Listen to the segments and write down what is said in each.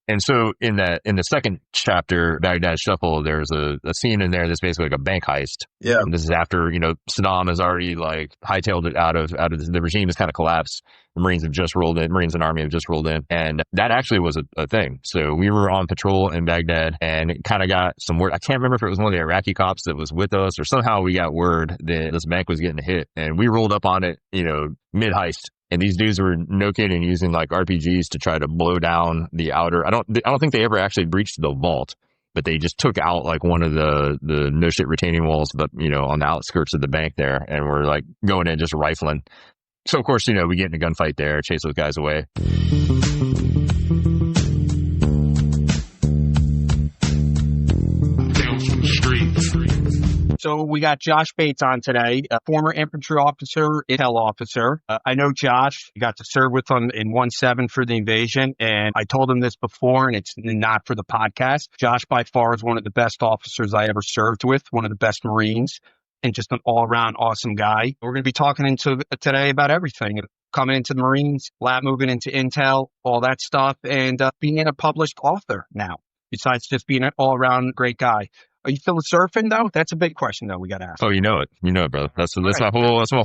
And so in the second chapter, Baghdad Shuffle, there's a scene in there that's basically like a bank heist. Yeah. And this is after, Saddam has already like hightailed it out of the regime has kind of collapsed. The Marines have just rolled in, Marines and Army have just rolled in. And that actually was a thing. So we were on patrol in Baghdad and it kind of got some word. I can't remember if it was one of the Iraqi cops that was with us or somehow we got word that this bank was getting hit and we rolled up on it, mid heist. And these dudes were, no kidding, using like RPGs to try to blow down the outer. I don't think they ever actually breached the vault, but they just took out like one of the no shit retaining walls, but on the outskirts of the bank there, and we're like going in just rifling. So of course, we get in a gunfight there, chase those guys away. So we got Josh Bates on today, a former infantry officer, intel officer. I know Josh. I got to serve with him in 1-7 for the invasion, and I told him this before, and it's not for the podcast. Josh, by far, is one of the best officers I ever served with, one of the best Marines, and just an all-around awesome guy. We're going to be talking today about everything, coming into the Marines, moving into intel, all that stuff, and being a published author now, besides just being an all-around great guy. Are you still surfing though? That's a big question though. We got to ask. Oh, you know it, brother. That's my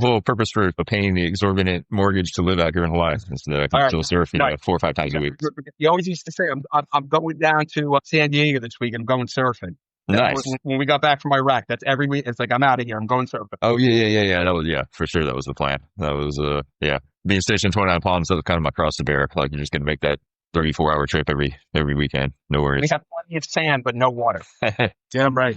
whole purpose for paying the exorbitant mortgage to live out here in Hawaii. Is that I can still surf, 4 or 5 times a week. You always used to say, I'm going down to San Diego this week. I'm going surfing. Nice. When we got back from Iraq, that's every week. It's like, I'm out of here. I'm going surfing. Oh yeah. That was, for sure. That was the plan. That was, being stationed 29 Palms, that was kind of my cross to bear. Like you're just going to make that 34-hour trip every weekend. No worries. We have plenty of sand, but no water. Damn right.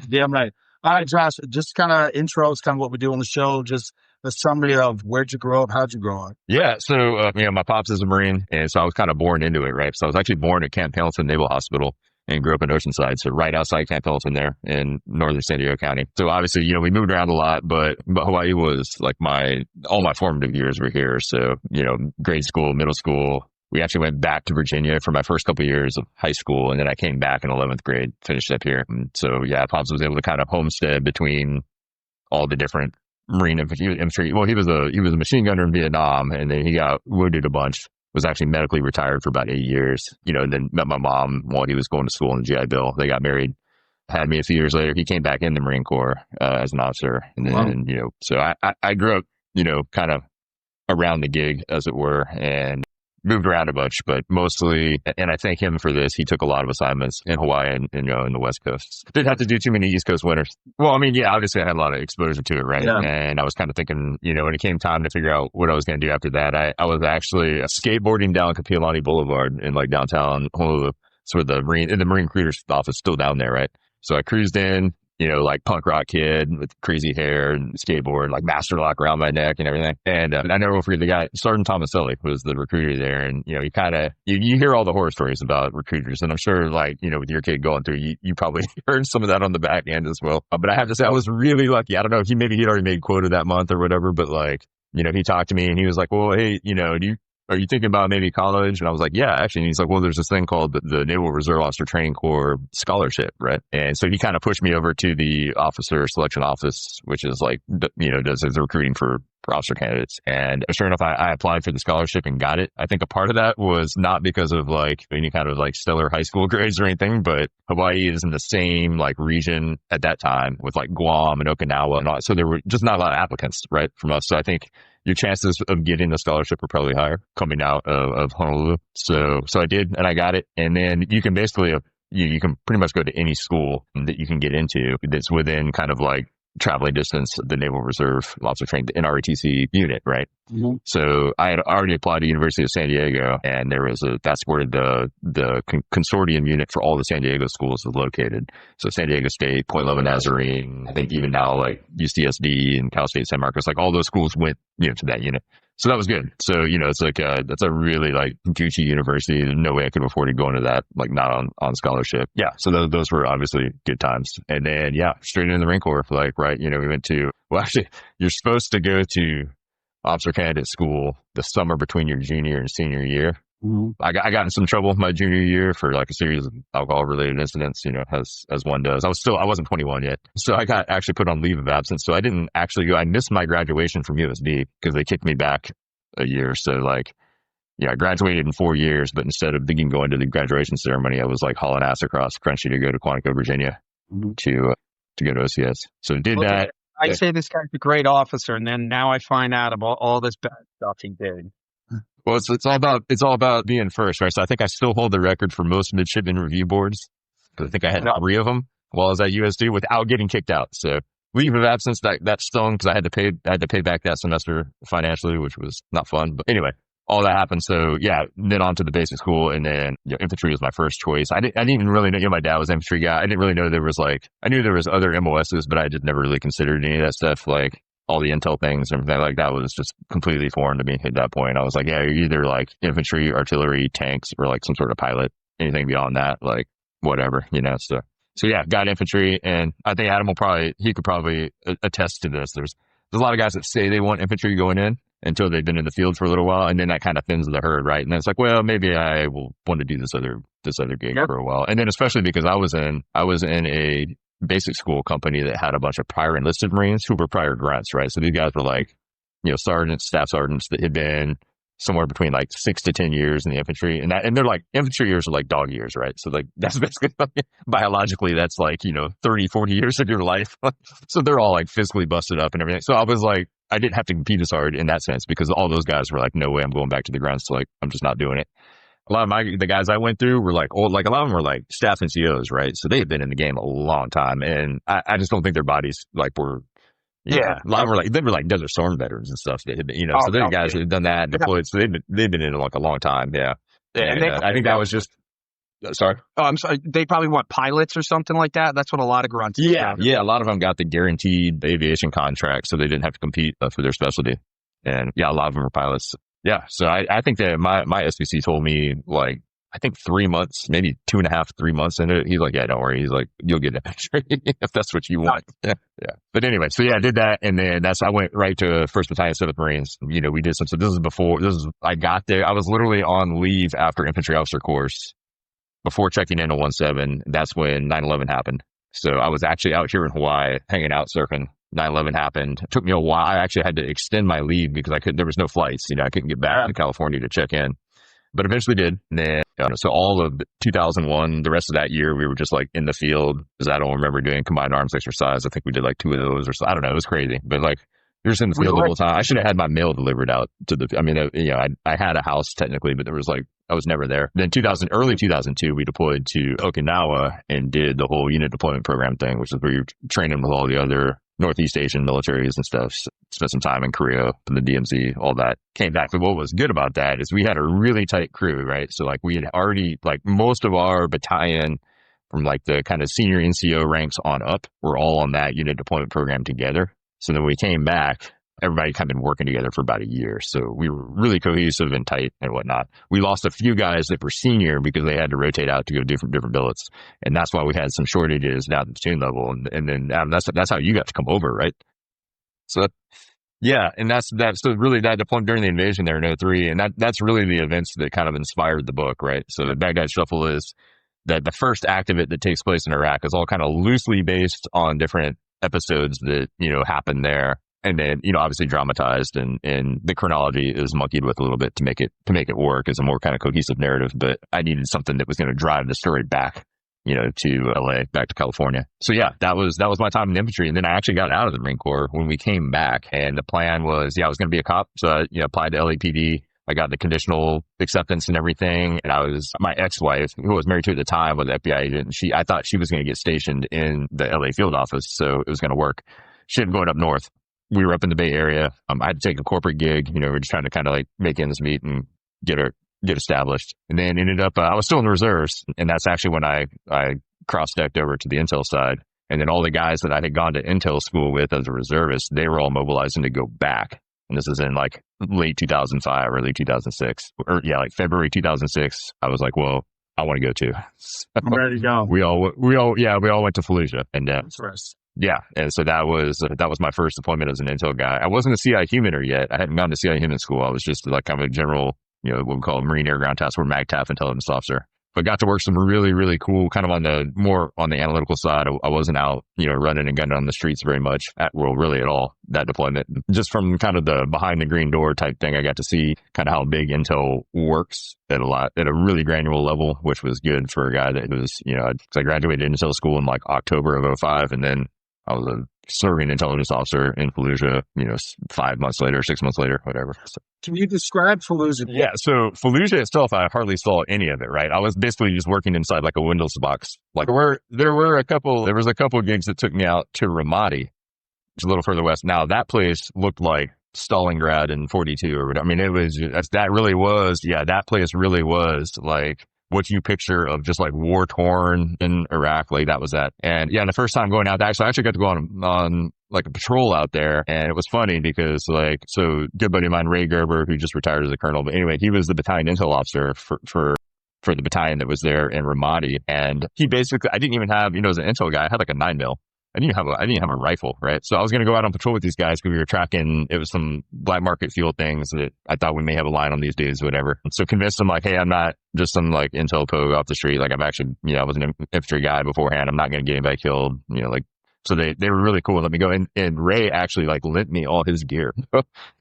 All right, Josh, just kind of intros, kind of what we do on the show. Just a summary of where'd you grow up? How'd you grow up? Yeah. So, my pops is a Marine. And so I was kind of born into it, right? So I was actually born at Camp Pendleton Naval Hospital and grew up in Oceanside. So right outside Camp Pendleton there in northern San Diego County. So obviously, we moved around a lot, but Hawaii was like all my formative years were here. So, grade school, middle school. We actually went back to Virginia for my first couple of years of high school, and then I came back in 11th grade, finished up here. And so, Pops was able to kind of homestead between all the different Marine infantry. Well, he was a machine gunner in Vietnam, and then he got wounded a bunch, was actually medically retired for about 8 years, and then met my mom while he was going to school in the GI Bill. They got married, had me a few years later. He came back in the Marine Corps as an officer. And then, so I grew up, kind of around the gig, as it were, and moved around a bunch, but mostly, and I thank him for this, he took a lot of assignments in Hawaii and in the West Coast. Didn't have to do too many East Coast winters. Well, obviously I had a lot of exposure to it, right? Yeah. And I was kind of thinking, when it came time to figure out what I was going to do after that, I was actually skateboarding down Kapiolani Boulevard in like downtown Honolulu. So the Marine recruiter's office still down there, right? So I cruised in, like punk rock kid with crazy hair and skateboard, like master lock around my neck and everything. And I never will forget the guy, Sergeant Tomaselli was the recruiter there. And, he kind of, you hear all the horror stories about recruiters. And I'm sure like, with your kid going through, you probably heard some of that on the back end as well. But I have to say, I was really lucky. I don't know, he'd already made quota that month or whatever, but like, he talked to me and he was like, well, hey, are you thinking about maybe college? And I was like, yeah, actually. And he's like, well, there's this thing called the Naval Reserve Officer Training Corps Scholarship, right? And so he kind of pushed me over to the officer selection office, which is like, does the recruiting for officer candidates. And sure enough, I applied for the scholarship and got it. I think a part of that was not because of like any kind of like stellar high school grades or anything, but Hawaii is in the same like region at that time with like Guam and Okinawa and all. So there were just not a lot of applicants, right, from us. So I think your chances of getting the scholarship are probably higher coming out of Honolulu. So I did, and I got it. And then you can basically, you can pretty much go to any school that you can get into that's within kind of like traveling distance of the Naval Reserve Officer Training, the NROTC unit, right? Mm-hmm. So I had already applied to University of San Diego, and that's where the consortium unit for all the San Diego schools is located. So San Diego State, Point Loma Nazarene, I think even now like UCSD and Cal State San Marcos, like all those schools went, to that unit. So that was good. So, it's like, that's a really like Gucci university. There's no way I could afford to go into that, like not on scholarship. Yeah. So those were obviously good times. And then, straight into the Marine Corps, like, right. We went to, well, actually you're supposed to go to officer candidate school the summer between your junior and senior year. Mm-hmm. I got in some trouble my junior year for like a series of alcohol related incidents, as one does. I wasn't 21 yet. So I got actually put on leave of absence. So I didn't actually go. I missed my graduation from USD because they kicked me back a year. So like I graduated in 4 years, but instead of thinking going to the graduation ceremony, I was like hauling ass across the country to go to Quantico, Virginia to go to OCS. So did that. I say this guy's a great officer, and then now I find out about all this bad stuff he did. Well, it's all about being first, right? So I think I still hold the record for most midshipman review boards, because I think I had 3 of them while I was at USD without getting kicked out. So leave of absence, that stung, because I had to pay back that semester financially, which was not fun. But anyway, all that happened. So yeah, then on to the basic school, and then infantry was my first choice. I didn't even really know. My dad was an infantry guy. I didn't really know there was I knew there was other MOSs, but I just never really considered any of that stuff, like all the intel things and everything like that was just completely foreign to me at that point. I was like, yeah, you're either like infantry, artillery, tanks, or like some sort of pilot. Anything beyond that, like whatever, So yeah, got infantry, and I think Adam could probably attest to this. There's a lot of guys that say they want infantry going in until they've been in the field for a little while, and then that kind of thins the herd, right? And then it's like, well, maybe I will want to do this other gig for a while. And then especially because I was in a basic school company that had a bunch of prior enlisted Marines who were prior grunts, right? So these guys were like, sergeants, staff sergeants that had been somewhere between like 6 to 10 years in the infantry, and they're like, infantry years are like dog years, right? So like that's basically biologically that's like 30, 40 years of your life. So they're all like physically busted up and everything. So I was like, I didn't have to compete as hard in that sense, because all those guys were like, no way, I'm going back to the grunts. So like, I'm just not doing it. A lot of the guys I went through were like old, like a lot of them were like staff NCOs, right? So they had been in the game a long time, and I just don't think their bodies like were. Yeah, a lot of them were like Desert Storm veterans and stuff. They had been, so they're guys who had done that, deployed. So they've been in it like a long time. Yeah, and I think that was just. Sorry. Oh, I'm sorry. They probably want pilots or something like that. That's what a lot of grunts. Yeah. A lot of them got the guaranteed aviation contract, so they didn't have to compete for their specialty. And yeah, a lot of them were pilots. Yeah, so I think that my SBC told me like, I think 3 months, maybe 2.5, 3 months into it. He's like, yeah, don't worry. He's like, you'll get infantry if that's what you want. Yeah. But anyway, so yeah, I did that. And then I went right to 1st Battalion 7th Marines. We did some, so I got there. I was literally on leave after infantry officer course before checking in on 17. That's when 9/11 happened. So I was actually out here in Hawaii hanging out surfing. 9/11 happened. It took me a while. I actually had to extend my leave because there was no flights. I couldn't get back to California to check in. But eventually did. And then, so all of 2001, the rest of that year, we were just like in the field, because I don't remember doing combined arms exercise. I think we did like 2 of those or so. I don't know. It was crazy. But like, you're just in the field the whole time. I should have had my mail delivered out to I had a house technically, but there was like, I was never there. Then early 2002, we deployed to Okinawa and did the whole unit deployment program thing, which is where you're training with all the other Northeast Asian militaries and stuff. Spent some time in Korea, in the DMZ, all that. Came back. But what was good about that is we had a really tight crew, right? So like we had already, like most of our battalion from like the kind of senior NCO ranks on up, were all on that unit deployment program together. So then we came back, everybody kind of been working together for about a year. So we were really cohesive and tight and whatnot. We lost a few guys that were senior because they had to rotate out to go different billets. And that's why we had some shortages down at the platoon level. And then that's how you got to come over, right? So yeah, and so really that deployment during the invasion there in 2003, and that's really the events that kind of inspired the book, right? So the Baghdad Shuffle is that the first act of it that takes place in Iraq is all kind of loosely based on different episodes that, happened there. And then, obviously dramatized, and the chronology is monkeyed with a little bit to make it work as a more kind of cohesive narrative. But I needed something that was going to drive the story back, to LA, back to California. So yeah, that was my time in the infantry. And then I actually got out of the Marine Corps when we came back. And the plan was, I was going to be a cop. So I, applied to LAPD. I got the conditional acceptance and everything. And my ex-wife, who I was married to at the time, was an FBI agent. I thought she was going to get stationed in the LA field office. So it was going to work. She ended up going up north. We were up in the Bay Area. I had to take a corporate gig. We're just trying to kind of like make ends meet and get established. And then ended up, I was still in the reserves. And that's actually when I cross-decked over to the intel side. And then all the guys that I had gone to intel school with as a reservist, they were all mobilizing to go back. And this is in like late 2005, early 2006. Like February 2006. I was like, well, I want to go too. I'm ready to go. We all went to Fallujah. And That's right. yeah, and so that was my first deployment as an intel guy. I wasn't a CI humaner yet. I hadn't gone to CI human school. I was just like kind of a general, what we call a Marine Air Ground Task Force MAGTF intelligence officer but got to work some really, really cool kind of more on the analytical side. I wasn't out, running and gunning on the streets very much really at all, that deployment. Just from kind of the behind the green door type thing, I got to see kind of how big intel works at a really granular level, which was good for a guy that was, 'cause I graduated intel school in like October of 2005, and then I was a serving intelligence officer in Fallujah, 5 months later, 6 months later, whatever. So, Can you describe Fallujah? yeah. So Fallujah itself, I hardly saw any of it, right? I was basically just working inside like a Windows box. Like there was a couple of gigs that took me out to Ramadi, which is a little further west. Now that place looked like Stalingrad in 42 or whatever. I mean, that place really was like what you picture of just like war torn in Iraq. Like that was that. And yeah, the first time going out, I actually got to go on like a patrol out there. And it was funny because so good buddy of mine, Ray Gerber, who just retired as a colonel. But anyway, he was the battalion intel officer for the battalion that was there in Ramadi. And he basically, I didn't even have, as an intel guy, I had like a 9mm. I didn't have a rifle, right? So I was going to go out on patrol with these guys because we were tracking, it was some black market fuel things that I thought we may have a line on these dudes, whatever. And so convinced them like, hey, I'm not just some like intel pogue off the street. Like I'm actually, I was an infantry guy beforehand. I'm not going to get anybody killed, so they were really cool. Let me go. And Ray actually like lent me all his gear,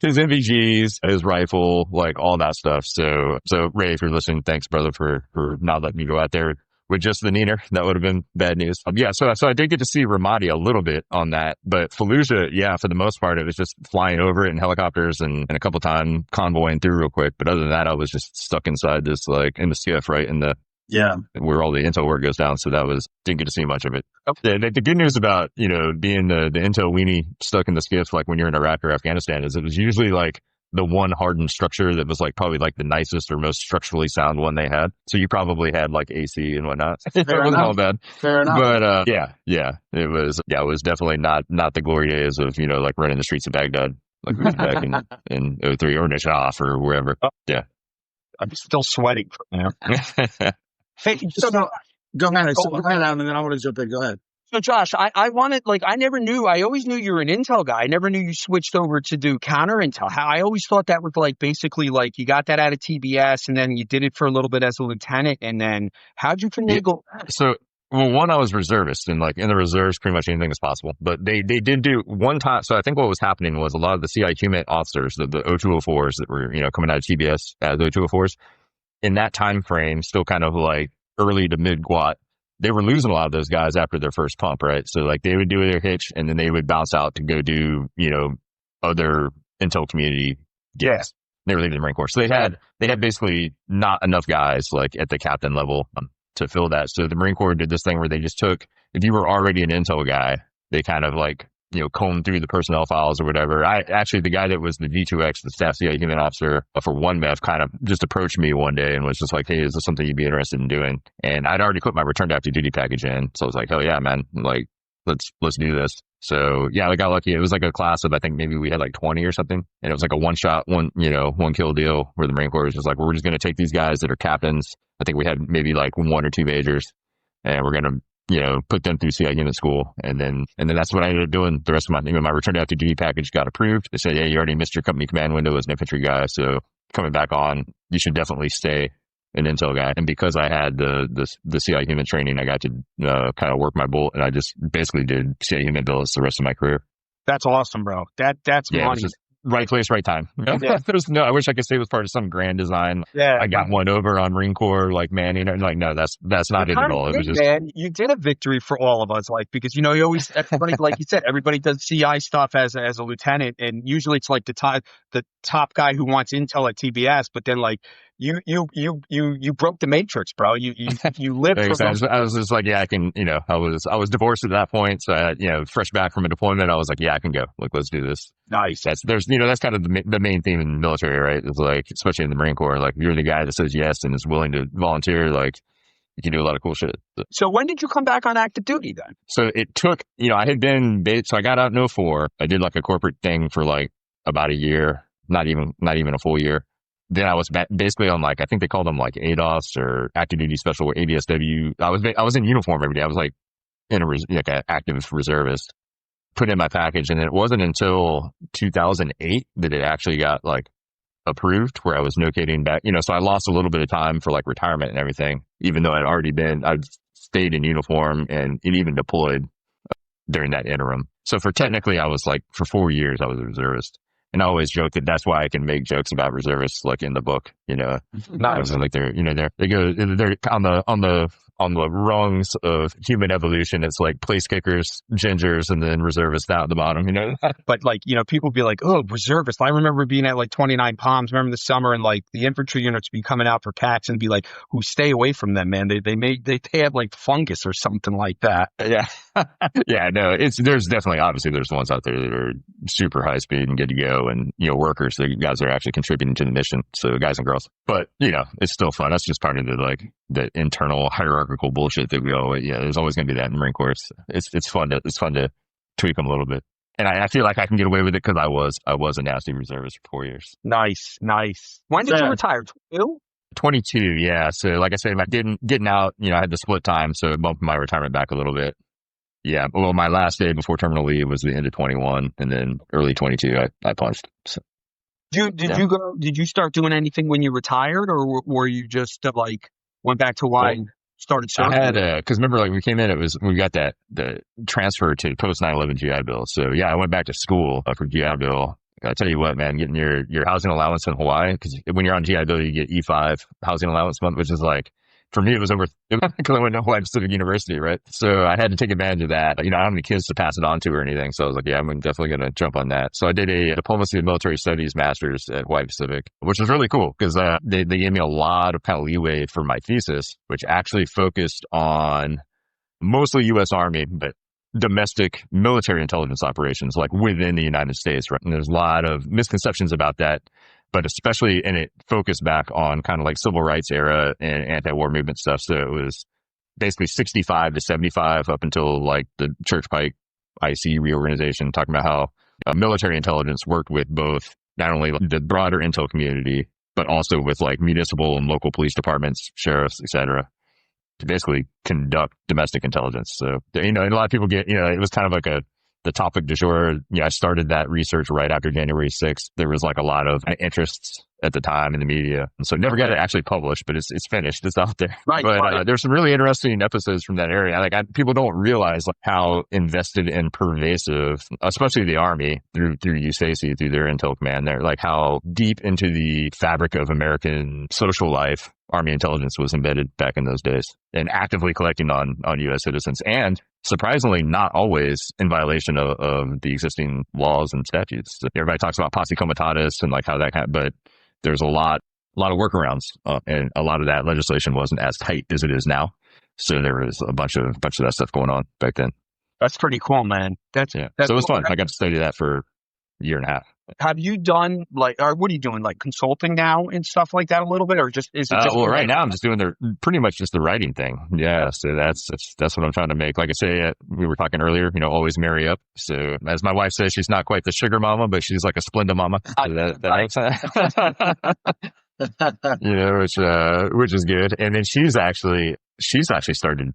his MVGs, his rifle, like all that stuff. So Ray, if you're listening, thanks brother for not letting me go out there with just the neener. That would have been bad news. So I did get to see Ramadi a little bit on that, but Fallujah, yeah, for the most part, it was just flying over it in helicopters and a couple times convoying through real quick. But other than that, I was just stuck inside this, like in the CF, right? In the, where all the intel work goes down. So didn't get to see much of it. The good news about, being the intel weenie stuck in the skiff, like when you're in Iraq or Afghanistan, is it was usually like the one hardened structure that was like probably like the nicest or most structurally sound one they had. So you probably had like AC and whatnot. It wasn't all bad. Fair enough. But it was definitely not the glory days of, like running the streets of Baghdad like we was back in 03 or Najaf or wherever. Yeah. I'm still sweating from there. Hey, go ahead, Adam, and then I want to jump in. Go ahead. So Josh, I always knew you were an intel guy. I never knew you switched over to do counter intel. I always thought that was like basically like you got that out of TBS and then you did it for a little bit as a lieutenant. And then how'd you finagle that? So, well, one, I was reservist, and like in the reserves, pretty much anything is possible. But they did do one time. So I think what was happening was a lot of the CI HUMIT officers, the 0204s that were, coming out of TBS as 0204s in that time frame, still kind of like early to mid GWAT. They were losing a lot of those guys after their first pump, right? So like they would do their hitch and then they would bounce out to go do, other intel community gigs. Yeah. They were leaving the Marine Corps. So they had basically not enough guys like at the captain level to fill that. So the Marine Corps did this thing where they just took, if you were already an intel guy, they kind of like, combed through the personnel files or whatever. The guy that was the D2X, the staff CI human officer for 1MEF, kind of just approached me one day and was just like, hey, is this something you'd be interested in doing? And I'd already put my return to active duty package in. So I was like, hell yeah, man. Like, let's do this. So yeah, I got lucky. It was like a class of, I think maybe we had like 20 or something. And it was like a one kill deal where the Marine Corps was just like, we're just going to take these guys that are captains. I think we had maybe like 1 or 2 majors and we're going to, put them through CI unit school. And then that's what I ended up doing the rest of my return to active duty package got approved. They said, yeah, you already missed your company command window as an infantry guy. So coming back on, you should definitely stay an intel guy. And because I had the CI human training, I got to kind of work my bolt, and I just basically did CI human bills the rest of my career. That's awesome, bro. That's money. Right place, right time. Yeah. I wish I could say it was part of some grand design. Yeah. I got one over on Marine Corps, like, man, like, no, that's not it at all. It was just, man, you did a victory for all of us, like, because, you always, everybody, like you said, everybody does CI stuff as a lieutenant. And usually it's like the top guy who wants intel at TBS, but then like, you broke the matrix, bro. You lived for I was just like, yeah, I can, I was divorced at that point. So I had, fresh back from a deployment, I was like, yeah, I can go. Like, let's do this. Nice. That's kind of the main theme in the military, right? It's like, especially in the Marine Corps, like you're the guy that says yes and is willing to volunteer. Like you can do a lot of cool shit. So when did you come back on active duty then? So it took, I had been, so I got out in 2004. I did like a corporate thing for like about a year, not even a full year. Then I was basically on like, I think they called them like ADOS or active duty special or ADSW. I was in uniform every day. I was like in an active reservist, put in my package. And it wasn't until 2008 that it actually got like approved where I was notating back, so I lost a little bit of time for like retirement and everything, even though I'd stayed in uniform and even deployed during that interim. So technically I was like, for 4 years, I was a reservist. And I always joke that that's why I can make jokes about reservists, like in the book, I was like, they're on the rungs of human evolution. It's like place kickers, gingers, and then reservists down at the bottom, But like, people be like, oh, reservists. I remember being at like 29 Palms, remember the summer, and like the infantry units be coming out for packs and be like, who stay away from them, man. They had like fungus or something like that. Yeah. Yeah, no, there's ones out there that are super high speed and good to go, and, workers, the guys that are actually contributing to the mission. So guys and girls, but it's still fun. That's just part of the internal hierarchical bullshit that there's always going to be that in the Marine Corps. It's fun to tweak them a little bit. And I feel like I can get away with it because I was a nasty reservist for 4 years. Nice. When did you retire? 22, yeah. So like I said, getting out, I had the split time, so it bumped my retirement back a little bit. Yeah, well, my last day before terminal leave was the end of 21, and then early 22, I punched. So, did you start doing anything when you retired, or were you just like went back to why you started serving? I had because remember, like we came in, we got the transfer to post 9/11 GI Bill. So yeah, I went back to school for GI Bill. I tell you what, man, getting your housing allowance in Hawaii, because when you're on GI Bill, you get E5 housing allowance month, which is like, for me, it was because I went to Hawaii Pacific University, right? So I had to take advantage of that. I don't have any kids to pass it on to or anything. So I was like, yeah, I'm definitely going to jump on that. So I did a Diplomacy and Military Studies Master's at Hawaii Pacific, which was really cool because they gave me a lot of kind of leeway for my thesis, which actually focused on mostly U.S. Army, but domestic military intelligence operations, like within the United States, right? And there's a lot of misconceptions about that. But especially, and it focused back on kind of like civil rights era and anti-war movement stuff. So it was basically 65 to 75 up until like the Church Pike IC reorganization, talking about how military intelligence worked with both not only the broader intel community, but also with like municipal and local police departments, sheriffs, etc., to basically conduct domestic intelligence. So, and a lot of people it was kind of like the topic du jour. I started that research right after January 6th. There was like a lot of interests at the time in the media. And so never got it actually published, but it's finished. It's out there. Right. But there's some really interesting episodes from that area. Like people don't realize like how invested and pervasive, especially the Army through USACE, through their intel command there, like how deep into the fabric of American social life Army intelligence was embedded back in those days and actively collecting on U.S. citizens, and surprisingly not always in violation of the existing laws and statutes. Everybody talks about posse comitatus and like how that but there's a lot of workarounds, and a lot of that legislation wasn't as tight as it is now. So there was a bunch of that stuff going on back then. That's pretty cool, man. That's so it was fun. I got to study that for a year and a half. Have you done what are you doing, like consulting now and stuff like that a little bit, or is it just? Well, right now I'm just doing pretty much just the writing thing. Yeah. So that's what I'm trying to make. Like I say, we were talking earlier, always marry up. So as my wife says, she's not quite the sugar mama, but she's like a Splenda mama. So that makes sense. Which is good. And then she's actually started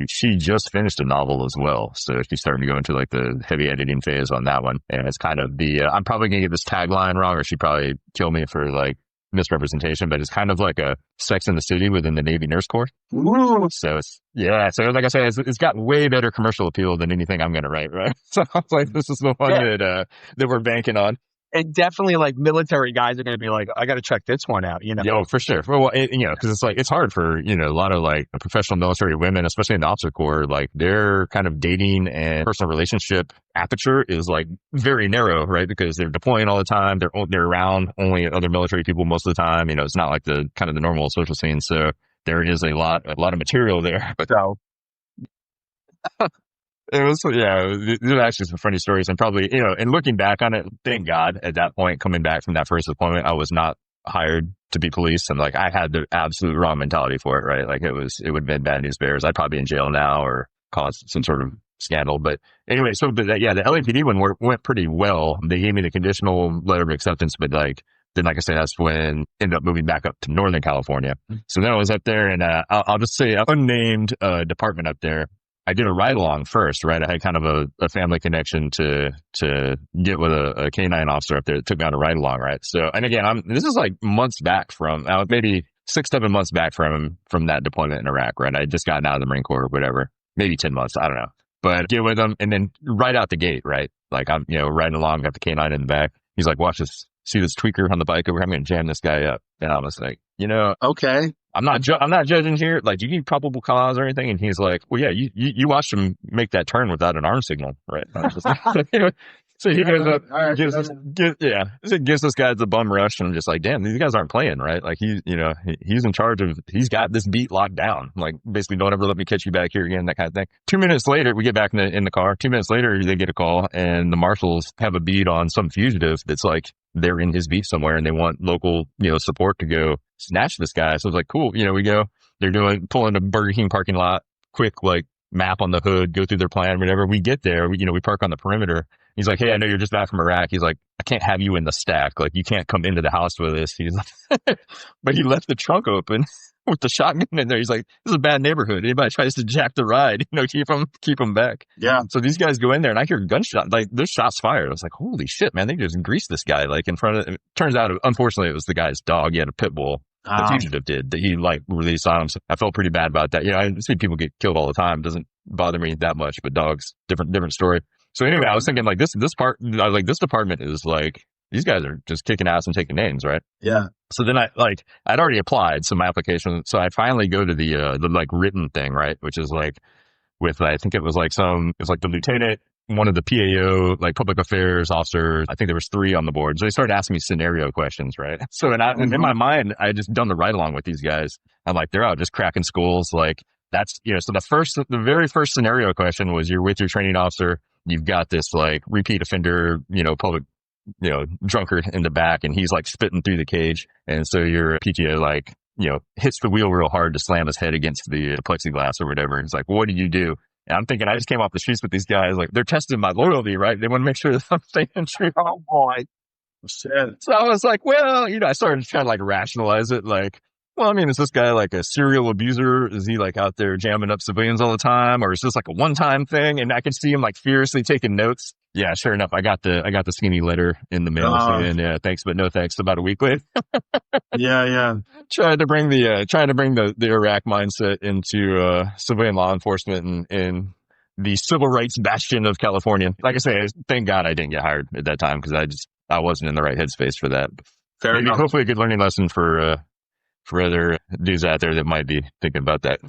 she just finished a novel as well. So she's starting to go into like the heavy editing phase on that one. And it's kind of I'm probably going to get this tagline wrong, or she'd probably kill me for like misrepresentation, but it's kind of like a Sex in the City within the Navy Nurse Corps. Ooh. So so like I said, it's got way better commercial appeal than anything I'm going to write, right? So I was like, this is the one that we're banking on. And definitely like military guys are going to be like, I got to check this one out, Yeah, for sure. Well, because it's like, it's hard for, a lot of like professional military women, especially in the officer corps, like their kind of dating and personal relationship aperture is like very narrow, right? Because they're deploying all the time. They're around only other military people most of the time. It's not like the kind of the normal social scene. So there is a lot of material there. So. It was actually some funny stories, and probably, and looking back on it, thank God at that point, coming back from that first deployment, I was not hired to be police. And like, I had the absolute wrong mentality for it, right? Like it would have been bad news bears. I'd probably be in jail now or cause some sort of scandal. But anyway, so the LAPD one went pretty well. They gave me the conditional letter of acceptance, but like I said, that's when I ended up moving back up to Northern California. So then I was up there, and I'll just say unnamed department up there. I did a ride along first, right? I had kind of a family connection to get with a K-9 officer up there that took me on a ride along, right? So, and again, this is like months back from, maybe 6-7 months back from that deployment in Iraq, right? I had just gotten out of the Marine Corps or whatever, maybe 10 months, I don't know. But get with him, and then right out the gate, right? Like I'm, riding along, got the K-9 in the back. He's like, watch this, see this tweaker on the bike over here? I'm going to jam this guy up. And I was like, okay. I'm not judging here. Like, do you need probable cause or anything? And he's like, well, yeah, you watched him make that turn without an arm signal, right? I was just like, so he goes up, gives this guy the bum rush, and I'm just like, damn, these guys aren't playing, right? Like he's in charge of, he's got this beat locked down. Like basically, don't ever let me catch you back here again, that kind of thing. 2 minutes later, we get back in the car. 2 minutes later, they get a call, and the marshals have a beat on some fugitive that's like, they're in his beat somewhere, and they want local, support to go snatch this guy. So it's like, cool. We go, they're pulling a Burger King parking lot, quick, like map on the hood, go through their plan, whatever. We get there, we park on the perimeter. He's like, hey, I know you're just back from Iraq. He's like, I can't have you in the stack. Like, you can't come into the house with us. He's like, but he left the trunk open with the shotgun in there. He's like, this is a bad neighborhood. Anybody tries to jack the ride, keep them back. Yeah. So these guys go in there, and I hear gunshots. Like, there's shots fired. I was like, holy shit, man. They just greased this guy, like, in front of, it turns out, unfortunately, it was the guy's dog. He had a pit bull. The fugitive did, that he like released on him. So I felt pretty bad about that. I see people get killed all the time. It doesn't bother me that much, but dogs, different story. So anyway, I was thinking like this department is like, these guys are just kicking ass and taking names, right? Yeah. So then I'd already applied some application. So I finally go to the like written thing, right? Which is like with, I think it was like the lieutenant, one of the PAO, like public affairs officers. I think there was 3 on the board. So they started asking me scenario questions, right? So and in my mind, I just done the ride along with these guys. I'm like, they're out just cracking skulls. Like that's, so the very first scenario question was, you're with your training officer. You've got this like repeat offender, public, drunkard in the back, and he's like spitting through the cage. And so your PTO like, hits the wheel real hard to slam his head against the plexiglass or whatever. He's like, well, what did you do? And I'm thinking, I just came off the streets with these guys. Like, they're testing my loyalty, right? They want to make sure that I'm staying true. Oh boy. Shit. So I was like, well, I started trying to like rationalize it. Like, well, I mean, is this guy like a serial abuser? Is he like out there jamming up civilians all the time? Or is this like a one-time thing? And I could see him like furiously taking notes. Yeah, sure enough, I got the skinny letter in the mail saying, yeah, thanks, but no thanks. About a week later. Yeah. Trying to bring the Iraq mindset into civilian law enforcement and the civil rights bastion of California. Like I say, thank God I didn't get hired at that time, because I wasn't in the right headspace for that. Fair enough. Hopefully a good learning lesson for other dudes out there that might be thinking about that.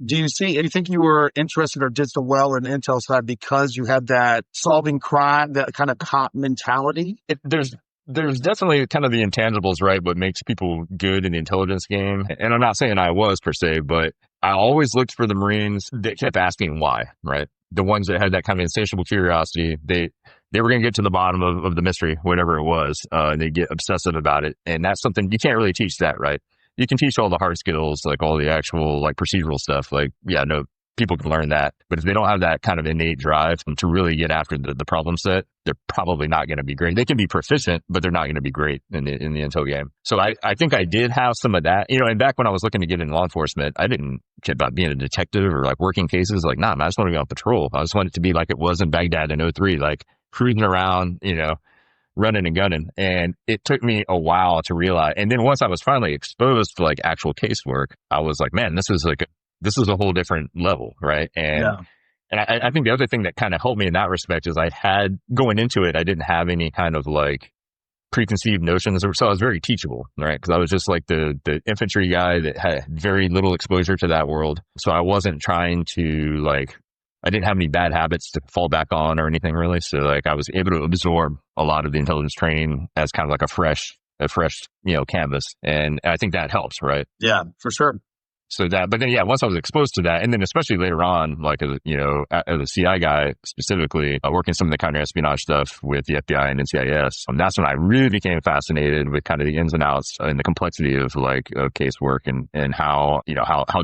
Do you think you were interested or did so well in the intel side because you had that solving crime, that kind of cop mentality? There's definitely kind of the intangibles, right? What makes people good in the intelligence game. And I'm not saying I was per se, but I always looked for the Marines that kept asking why, right? The ones that had that kind of insatiable curiosity, they were going to get to the bottom of the mystery, whatever it was, and they get obsessive about it. And that's something you can't really teach that, right? You can teach all the hard skills, like all the actual like procedural stuff. Like, yeah, no, people can learn that. But if they don't have that kind of innate drive to really get after the problem set, they're probably not going to be great. They can be proficient, but they're not going to be great in the intel game. So I think I did have some of that, and back when I was looking to get in law enforcement, I didn't care about being a detective or like working cases. Like, nah, man, I just want to be on patrol. I just want it to be like it was in Baghdad in 2003, like cruising around, running and gunning. And it took me a while to realize. And then once I was finally exposed to like actual casework, I was like, man, this is a whole different level, right? And I think the other thing that kind of helped me in that respect is going into it, I didn't have any kind of like preconceived notions. So I was very teachable, right? Because I was just like the infantry guy that had very little exposure to that world. So I wasn't trying to I didn't have any bad habits to fall back on or anything really. So I was able to absorb a lot of the intelligence training as kind of like a fresh, canvas. And I think that helps, right? Yeah, for sure. So but then, once I was exposed to that, and then especially later on, as a CI guy specifically, working some of the counter-espionage stuff with the FBI and NCIS, that's when I really became fascinated with kind of the ins and outs and the complexity of casework and how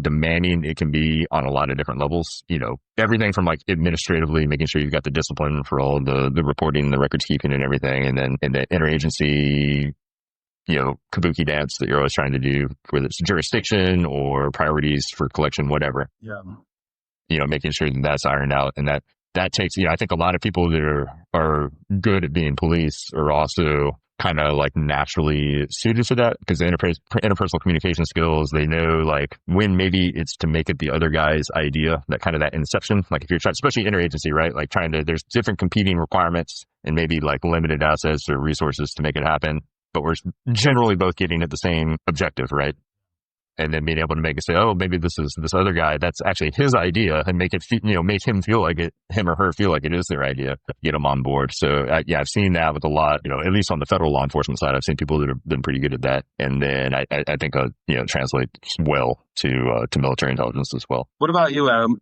demanding it can be on a lot of different levels. Everything from administratively making sure you've got the discipline for all the reporting, the records keeping and everything, and then the interagency kabuki dance that you're always trying to do, whether it's jurisdiction or priorities for collection, whatever. Yeah. making sure that that's ironed out. And that takes, I think a lot of people that are good at being police are also kind of like naturally suited for that, because the interpersonal communication skills, they know like when maybe it's to make it the other guy's idea, that inception. Like if you're trying, especially interagency, right? Like there's different competing requirements and maybe like limited assets or resources to make it happen, but we're generally both getting at the same objective, right? And then being able to make it say, oh, maybe this other guy, that's actually his idea, and make him feel like him or her feel like it is their idea, get them on board. So I've seen that with a lot, at least on the federal law enforcement side, I've seen people that have been pretty good at that. And then I think, translates well to military intelligence as well. What about you, Adam?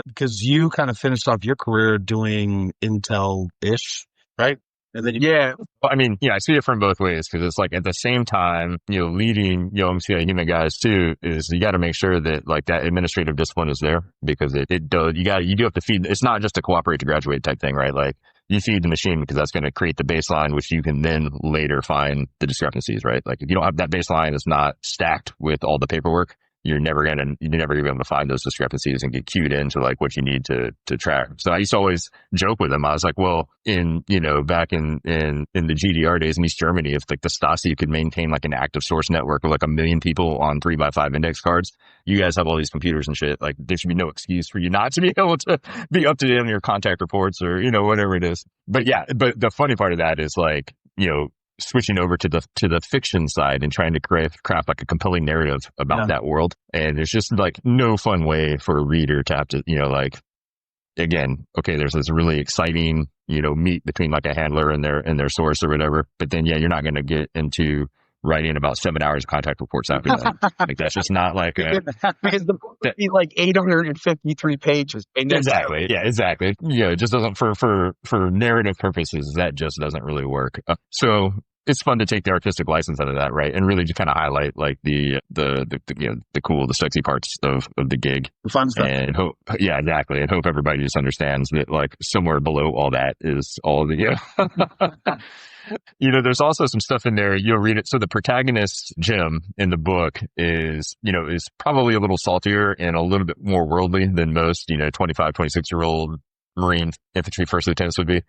Because you kind of finished off your career doing intel-ish, right? And then I see it from both ways, because it's like at the same time, leading USMC human guys too, is you got to make sure that like that administrative discipline is there, because you do have to feed. It's not just a cooperate to graduate type thing, right? Like you feed the machine, because that's going to create the baseline, which you can then later find the discrepancies, right? Like if you don't have that baseline, it's not stacked with all the paperwork, you're never going to be able to find those discrepancies and get cued into like what you need to track. So I used to always joke with them. I was like, well, back in the GDR days in East Germany, if like the Stasi could maintain like an active source network of like 1 million people on 3x5 index cards, you guys have all these computers and shit. Like there should be no excuse for you not to be able to be up to date on your contact reports or, whatever it is. But the funny part of that is like, switching over to the fiction side and trying to craft like a compelling narrative about that world. And there's just like no fun way for a reader to have to, there's this really exciting, meet between like a handler and their source or whatever. But then, you're not going to get into writing about 7 hours of contact reports after that. Like that's just not like because the book would be like 853 pages. Exactly. Yeah, exactly. It just doesn't for narrative purposes, that just doesn't really work. So it's fun to take the artistic license out of that, right? And really just kind of highlight like the cool, the sexy parts of the gig. The fun stuff. And hope, exactly. And hope everybody just understands that like somewhere below all that is all the, there's also some stuff in there. You'll read it. So the protagonist, Jim, in the book is probably a little saltier and a little bit more worldly than most, 25, 26-year-old Marine infantry first lieutenants would be.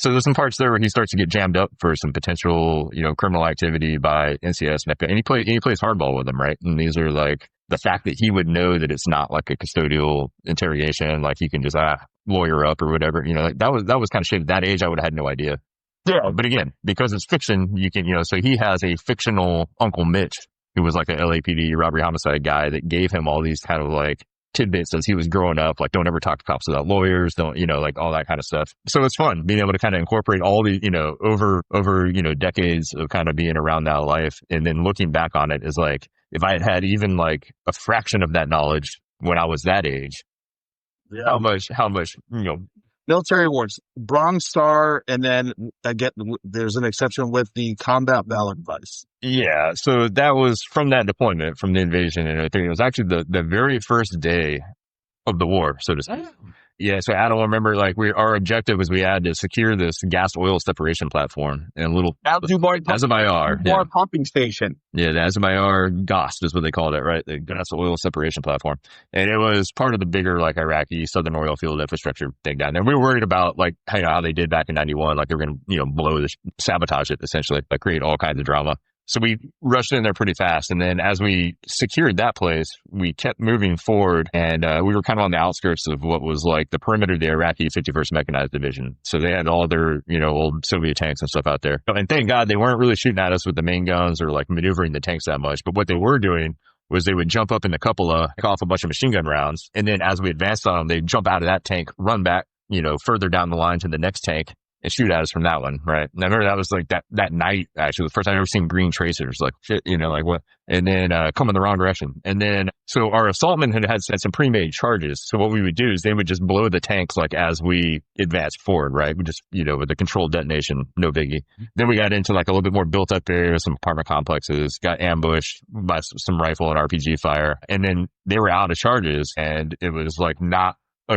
So there's some parts there where he starts to get jammed up for some potential, criminal activity by NCS and FBI. And he plays hardball with them, right? And these are like the fact that he would know that it's not like a custodial interrogation, like he can just lawyer up or whatever. Like that was kind of shit. At that age, I would have had no idea. Yeah, but again, because it's fiction, you can, so he has a fictional Uncle Mitch who was like a LAPD robbery homicide guy that gave him all these kind of like tidbits as he was growing up, like don't ever talk to cops without lawyers, don't, like all that kind of stuff. So it's fun being able to kind of incorporate all the, over, decades of kind of being around that life. And then looking back on it is like, if I had even like a fraction of that knowledge when I was that age, how much, military awards, Bronze Star, and then again, there's an exception with the combat valor device. Yeah, so that was from that deployment, from the invasion, and I think it was actually the very first day of the war, so to speak. Yeah, so I don't remember, like, our objective was we had to secure this gas oil separation platform and a little Azubayar pumping station. Yeah, the Azubayar GOST is what they called it, right? The gas oil separation platform. And it was part of the bigger, like, Iraqi southern oil field infrastructure thing down there. We were worried about, like, how they did back in 91, like they were going to, sabotage it, essentially, like create all kinds of drama. So we rushed in there pretty fast. And then as we secured that place, we kept moving forward, and we were kind of on the outskirts of what was like the perimeter of the Iraqi 51st Mechanized Division. So they had all their, old Soviet tanks and stuff out there. And thank God they weren't really shooting at us with the main guns or like maneuvering the tanks that much. But what they were doing was they would jump up in the cupola, pick off a bunch of machine gun rounds. And then as we advanced on them, they'd jump out of that tank, run back, further down the line to the next tank, and shoot at us from that one, right? And I remember that was like that night, actually, the first time I ever seen green tracers, like shit, like what? And then come in the wrong direction. And then, so our assaultmen had some pre-made charges. So what we would do is they would just blow the tanks like as we advanced forward, right? We just, with a controlled detonation, no biggie. Then we got into like a little bit more built up areas, some apartment complexes, got ambushed by some rifle and RPG fire. And then they were out of charges, and it was like not a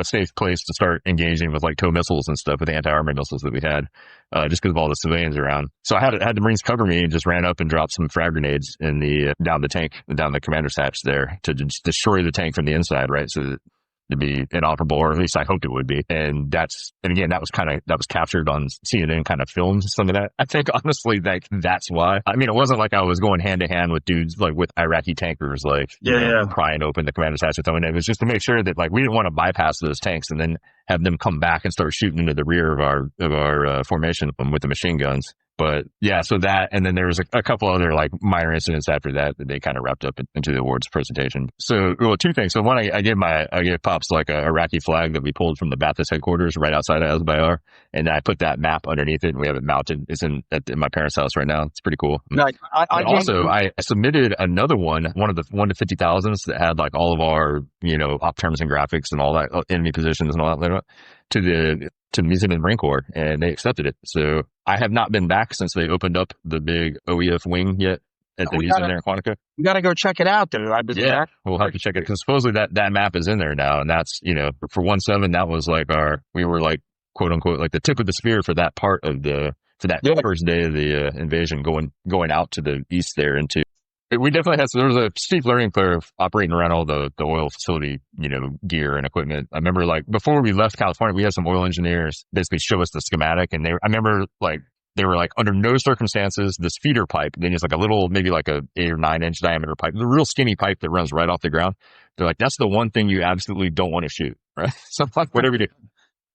safe place to start engaging with like tow missiles and stuff, with the anti-armor missiles that we had, just because of all the civilians around. So I had the Marines cover me and just ran up and dropped some frag grenades down the tank, down the commander's hatch there to just destroy the tank from the inside, right? So to be inoperable, or at least I hoped it would be. And again, that was captured on CNN, kind of filmed some of that. I think honestly, that's why. I mean, it wasn't like I was going hand to hand with dudes like with Iraqi tankers, like, prying open the commander's hatch with them. And it was just to make sure that like we didn't want to bypass those tanks and then have them come back and start shooting into the rear of our formation with the machine guns. But yeah, so that, and then there was a couple other like minor incidents after that they kind of wrapped up into the awards presentation. So, well, two things. So one, I gave Pops like a Iraqi flag that we pulled from the Ba'athist headquarters right outside of Al-Bayar, and I put that map underneath it, and we have it mounted. It's in my parents' house right now. It's pretty cool. Nice. I submitted another one of the 1 to 50,000s that had like all of our, op terms and graphics and all that, enemy positions and all that, to the Museum of the Marine Corps, and they accepted it. So I have not been back since they opened up the big OEF wing yet at the museum there in Quantico. We got to go check it out, dude. We'll have to check it, because supposedly that map is in there now, and that's, for 1-7, that was like we were like, quote unquote, like the tip of the spear for that part of for that first day of the invasion, going out to the east there into. We definitely had, so there was a steep learning curve operating around all the oil facility, gear and equipment. I remember like before we left California, we had some oil engineers basically show us the schematic, and I remember like, they were like, under no circumstances, this feeder pipe, then it's like a little, maybe like a 8 or 9 inch diameter pipe, the real skinny pipe that runs right off the ground. They're like, that's the one thing you absolutely don't want to shoot, right? So like, whatever you do.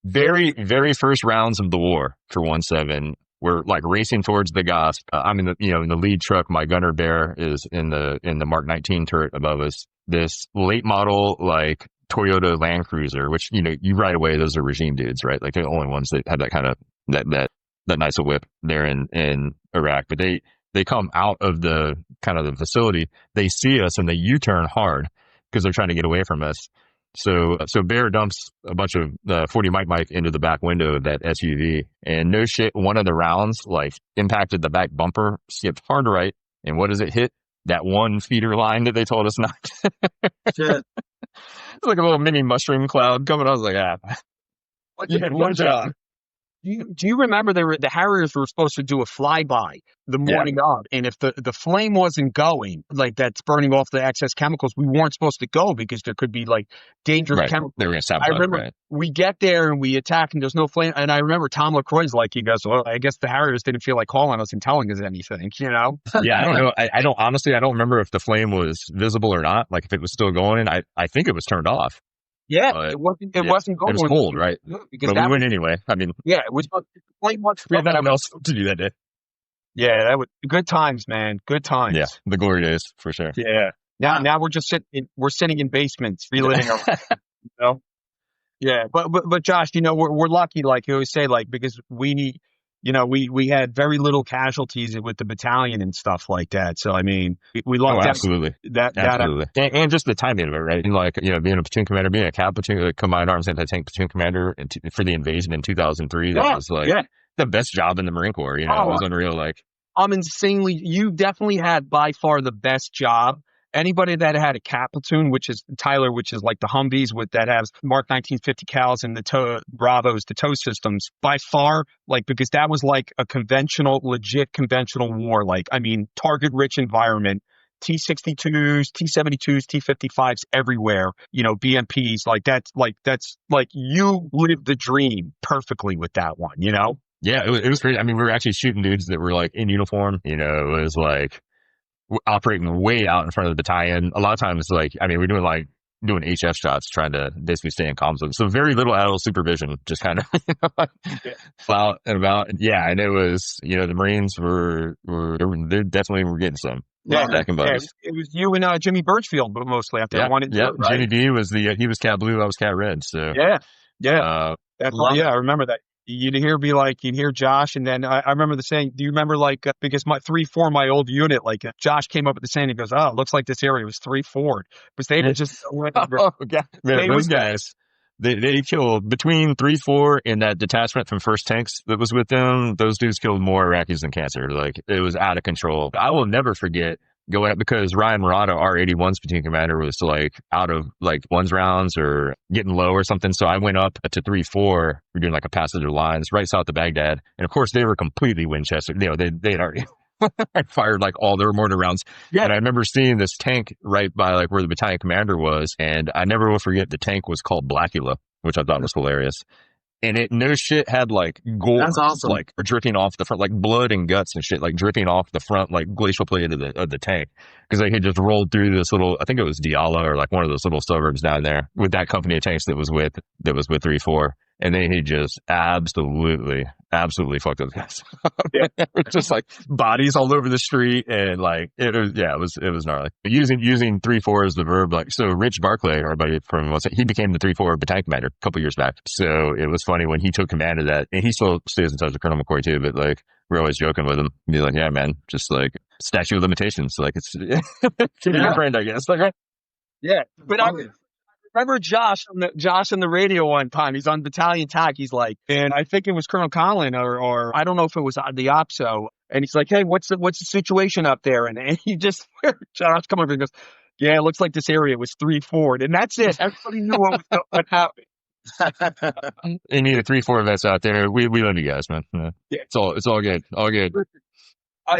Very, very first rounds of the war for 1-7, we're like racing towards the GOSP. I'm in the lead truck. My gunner bear is in the Mark 19 turret above us. This late model, like Toyota Land Cruiser, which, you right away, those are regime dudes, right? Like they're the only ones that have that kind of, that nice a whip there in Iraq. But they come out of the kind of the facility, they see us and they U-turn hard because they're trying to get away from us. So Bear dumps a bunch of 40 Mike into the back window of that SUV, and no shit, one of the rounds like impacted the back bumper, skipped hard right, and what does it hit? That one feeder line that they told us not to. Shit. It's like a little mini mushroom cloud coming. I was like, you had one job. Do you remember the Harriers were supposed to do a flyby the morning of, and if the flame wasn't going, like that's burning off the excess chemicals, we weren't supposed to go because there could be like dangerous chemicals. They were going to sabotage. I remember we get there and we attack and there's no flame, and I remember Tom LaCroix's like, he goes, well, I guess the Harriers didn't feel like calling us and telling us anything, Yeah, I don't know. I don't honestly, I don't remember if the flame was visible or not. Like if it was still going, I think it was turned off. Yeah, it wasn't going. It was cold, right? Because we went anyway. I mean, it was quite much. We had nothing else to do that day. Yeah, that was good times, man. Good times. Yeah, the glory days for sure. Yeah. Now we're just sitting in basements, reliving our. Yeah, but Josh, we're lucky, like you always say, like because we need. We had very little casualties with the battalion and stuff like that. So, I mean, we lucked out. Absolutely. Absolutely. And just the timing of it, right? And like, being a platoon commander, being a cap platoon, combined arms anti-tank platoon commander for the invasion in 2003, that was like the best job in the Marine Corps. It was unreal. Like, I'm you definitely had by far the best job. Anybody that had a cap platoon, which is Tyler, which is like the Humvees that has Mark 1950 cals and the Bravos, the tow systems, by far, like, because that was like a legit conventional war. Like, I mean, target rich environment, T-62s, T-72s, T-55s everywhere, BMPs, that's you lived the dream perfectly with that one, Yeah, it was great. I mean, we were actually shooting dudes that were like in uniform, it was like, operating way out in front of the battalion. A lot of times, like, I mean, we're doing HF shots, trying to basically stay in comms with them. So very little adult supervision, just kind of out and about. Yeah, and it was, the Marines they definitely were getting some. Stacking buddies. It was you and Jimmy Birchfield, but mostly after I wanted to. Right? Jimmy D was he was cat blue, I was cat red. So I remember that. You'd hear Josh, and then I remember the saying, do you remember because my 3-4, my old unit, Josh came up with the saying, he goes, oh, it looks like this area was 3-4. But they just went. Those guys, they killed between 3-4 and that detachment from 1st Tanks that was with them. Those dudes killed more Iraqis than cancer. Like, it was out of control. I will never forget going up because Ryan Murata, our 81's platoon commander, was out of ones rounds or getting low or something. So I went up to 3-4. We're doing a passage of lines right south of Baghdad. And of course they were completely Winchester. They'd already I fired like all their mortar rounds. Yeah. And I remember seeing this tank right by like where the battalion commander was. And I never will forget the tank was called Blackula, which I thought was hilarious. And it no shit had like gore, That's awesome. like dripping off the front, like blood and guts and shit, like dripping off the front, like glacial plate of the tank. Cause they had just rolled through this little, I think it was Diala or like one of those little suburbs down there with that company of tanks that was with 3-4. And they had just absolutely fucked those guys. It was just like bodies all over the street. And like, it was gnarly. Using 3-4 as the verb, like, so Rich Barclay, our buddy from, he became the 3-4 battalion commander a couple years back. So it was funny when he took command of that, and he still stays in touch with Colonel McCoy too, but like, we're always joking with him. Be like, yeah, man, just like statute of limitations. Like it's, your friend, I guess. Like, right? Yeah. But I remember Josh on the radio one time. He's on battalion TAC. He's like, and I think it was Colonel Collin or I don't know if it was the OPSO. And he's like, hey, what's the situation up there? And he just, Josh come over and goes, yeah, it looks like this area was 3-4. And that's it. Everybody knew what happened. You need a 3-4 vets out there. We love you guys, man. Yeah. It's all good. All good.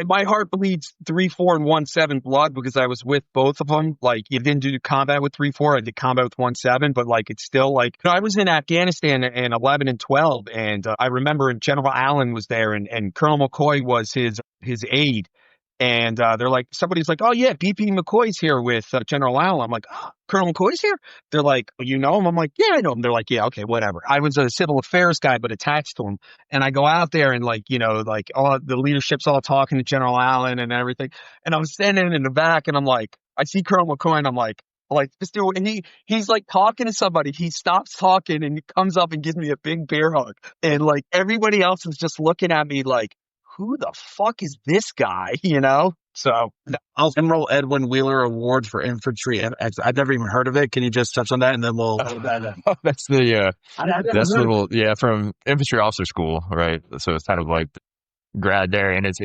My heart bleeds 3-4 and 1-7 blood because I was with both of them. Like, you didn't do combat with 3-4. I did combat with 1-7, but like, it's still like, I was in Afghanistan in 11 and 12. And I remember General Allen was there and Colonel McCoy was his aide. And they're like, somebody's like, oh yeah, BP McCoy's here with General Allen. I'm like, oh, Colonel McCoy's here? They're like, you know him? I'm like, yeah, I know him. They're like, yeah, okay, whatever. I was a civil affairs guy, but attached to him. And I go out there and like, you know, like all the leadership's all talking to General Allen and everything. And I was standing in the back and I'm like, I see Colonel McCoy and I'm like this dude, and he's like talking to somebody. He stops talking and he comes up and gives me a big bear hug. And like everybody else is just looking at me like, who the fuck is this guy? You know? So I'll enroll Edwin Wheeler Award for Infantry. I've never even heard of it. Can you just touch on that and then we'll. That's that's little, from infantry officer school, right? So it's kind of like grad there. And it's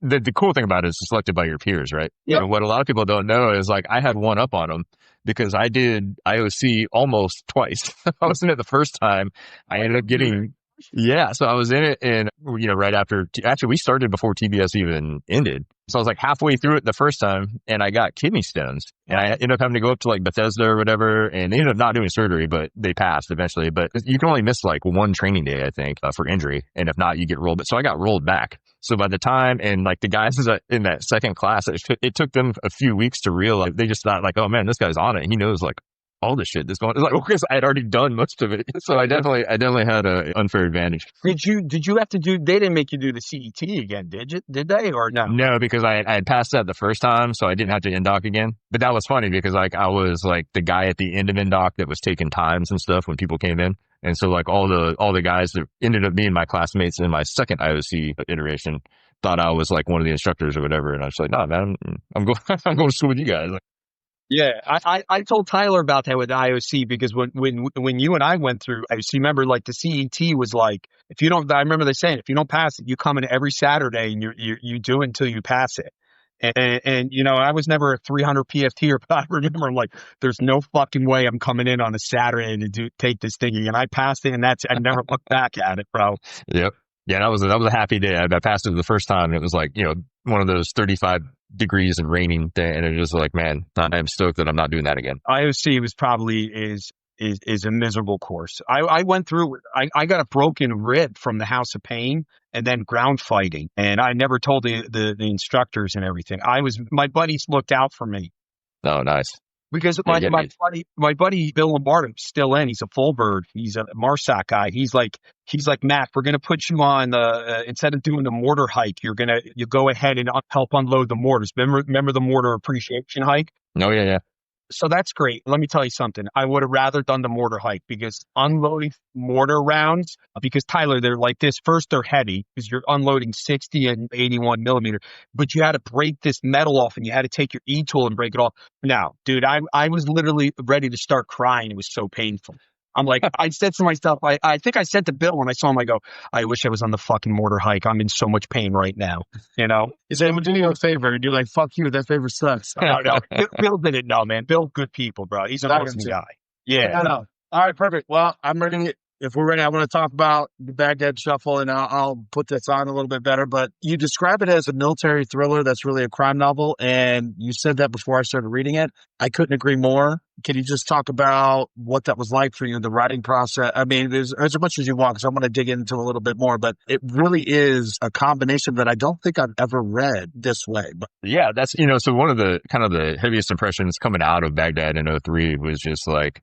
the cool thing about it is it's selected by your peers, right? Yeah. And what a lot of people don't know is like I had one up on them because I did IOC almost twice. I was in it the first time. I ended up getting. Yeah, so I was in it, and right after. Actually, we started before TBS even ended. So I was like halfway through it the first time, and I got kidney stones, and I ended up having to go up to like Bethesda or whatever, and they ended up not doing surgery, but they passed eventually. But you can only miss like one training day, I think, for injury, and if not, you get rolled. So I got rolled back. So by the time, and like the guys in that second class, it took them a few weeks to realize. They just thought like, oh man, this guy's on it. He knows like all the shit that's going on. It's like, because I had already done most of it. So I definitely had an unfair advantage. Did you have to do, they didn't make you do the CET again, did they, or no? No, because I had passed that the first time, so I didn't have to NDoc again. But that was funny because like I was like the guy at the end of NDoc that was taking times and stuff when people came in. And so like all the guys that ended up being my classmates in my second IOC iteration thought I was like one of the instructors or whatever. And I was like, nah, man, I'm going to school with you guys. Yeah, I told Tyler about that with IOC because when you and I went through IOC, remember like the CET was like, I remember they saying, if you don't pass it, you come in every Saturday and you do it until you pass it. And I was never a 300 PFTer, but I remember I'm like, there's no fucking way I'm coming in on a Saturday to take this thingy. And I passed it, and I never looked back at it, bro. Yep. Yeah, that was a happy day. I passed it the first time, and it was like, one of those 35 degrees and raining day, and it was like, man, I'm stoked that I'm not doing that again. IOC was probably is a miserable course. I went through, I got a broken rib from the House of Pain and then ground fighting, and I never told the instructors and everything. My buddies looked out for me. Oh, nice. Because my buddy Bill Lombardo's still in. He's a full bird. He's a MARSOC guy. He's like, Matt, we're gonna put you on the instead of doing the mortar hike, you go ahead and help unload the mortars. Remember the mortar appreciation hike? Oh yeah. So that's great. Let me tell you something. I would have rather done the mortar hike because unloading mortar rounds, because Tyler, they're like this. First, they're heavy because you're unloading 60 and 81 millimeter, but you had to break this metal off and you had to take your E-tool and break it off. Now, dude, I was literally ready to start crying. It was so painful. I'm like, I said to myself, I think I said to Bill when I saw him, I go, I wish I was on the fucking mortar hike. I'm in so much pain right now. He said, I'm doing you a favor. And you're like, fuck you. That favor sucks. No. Bill didn't know, man. Bill, good people, bro. He's an awesome guy. Yeah. I know. All right, perfect. Well, I'm ready. if we're ready, I want to talk about the Baghdad Shuffle, and I'll put this on a little bit better. But you describe it as a military thriller that's really a crime novel, and you said that before I started reading it. I couldn't agree more. Can you just talk about what that was like for you, the writing process? I mean, there's as much as you want, because I'm going to dig into a little bit more, but it really is a combination that I don't think I've ever read this way. But Yeah, that's, so one of the kind of the heaviest impressions coming out of Baghdad in '03 was just like,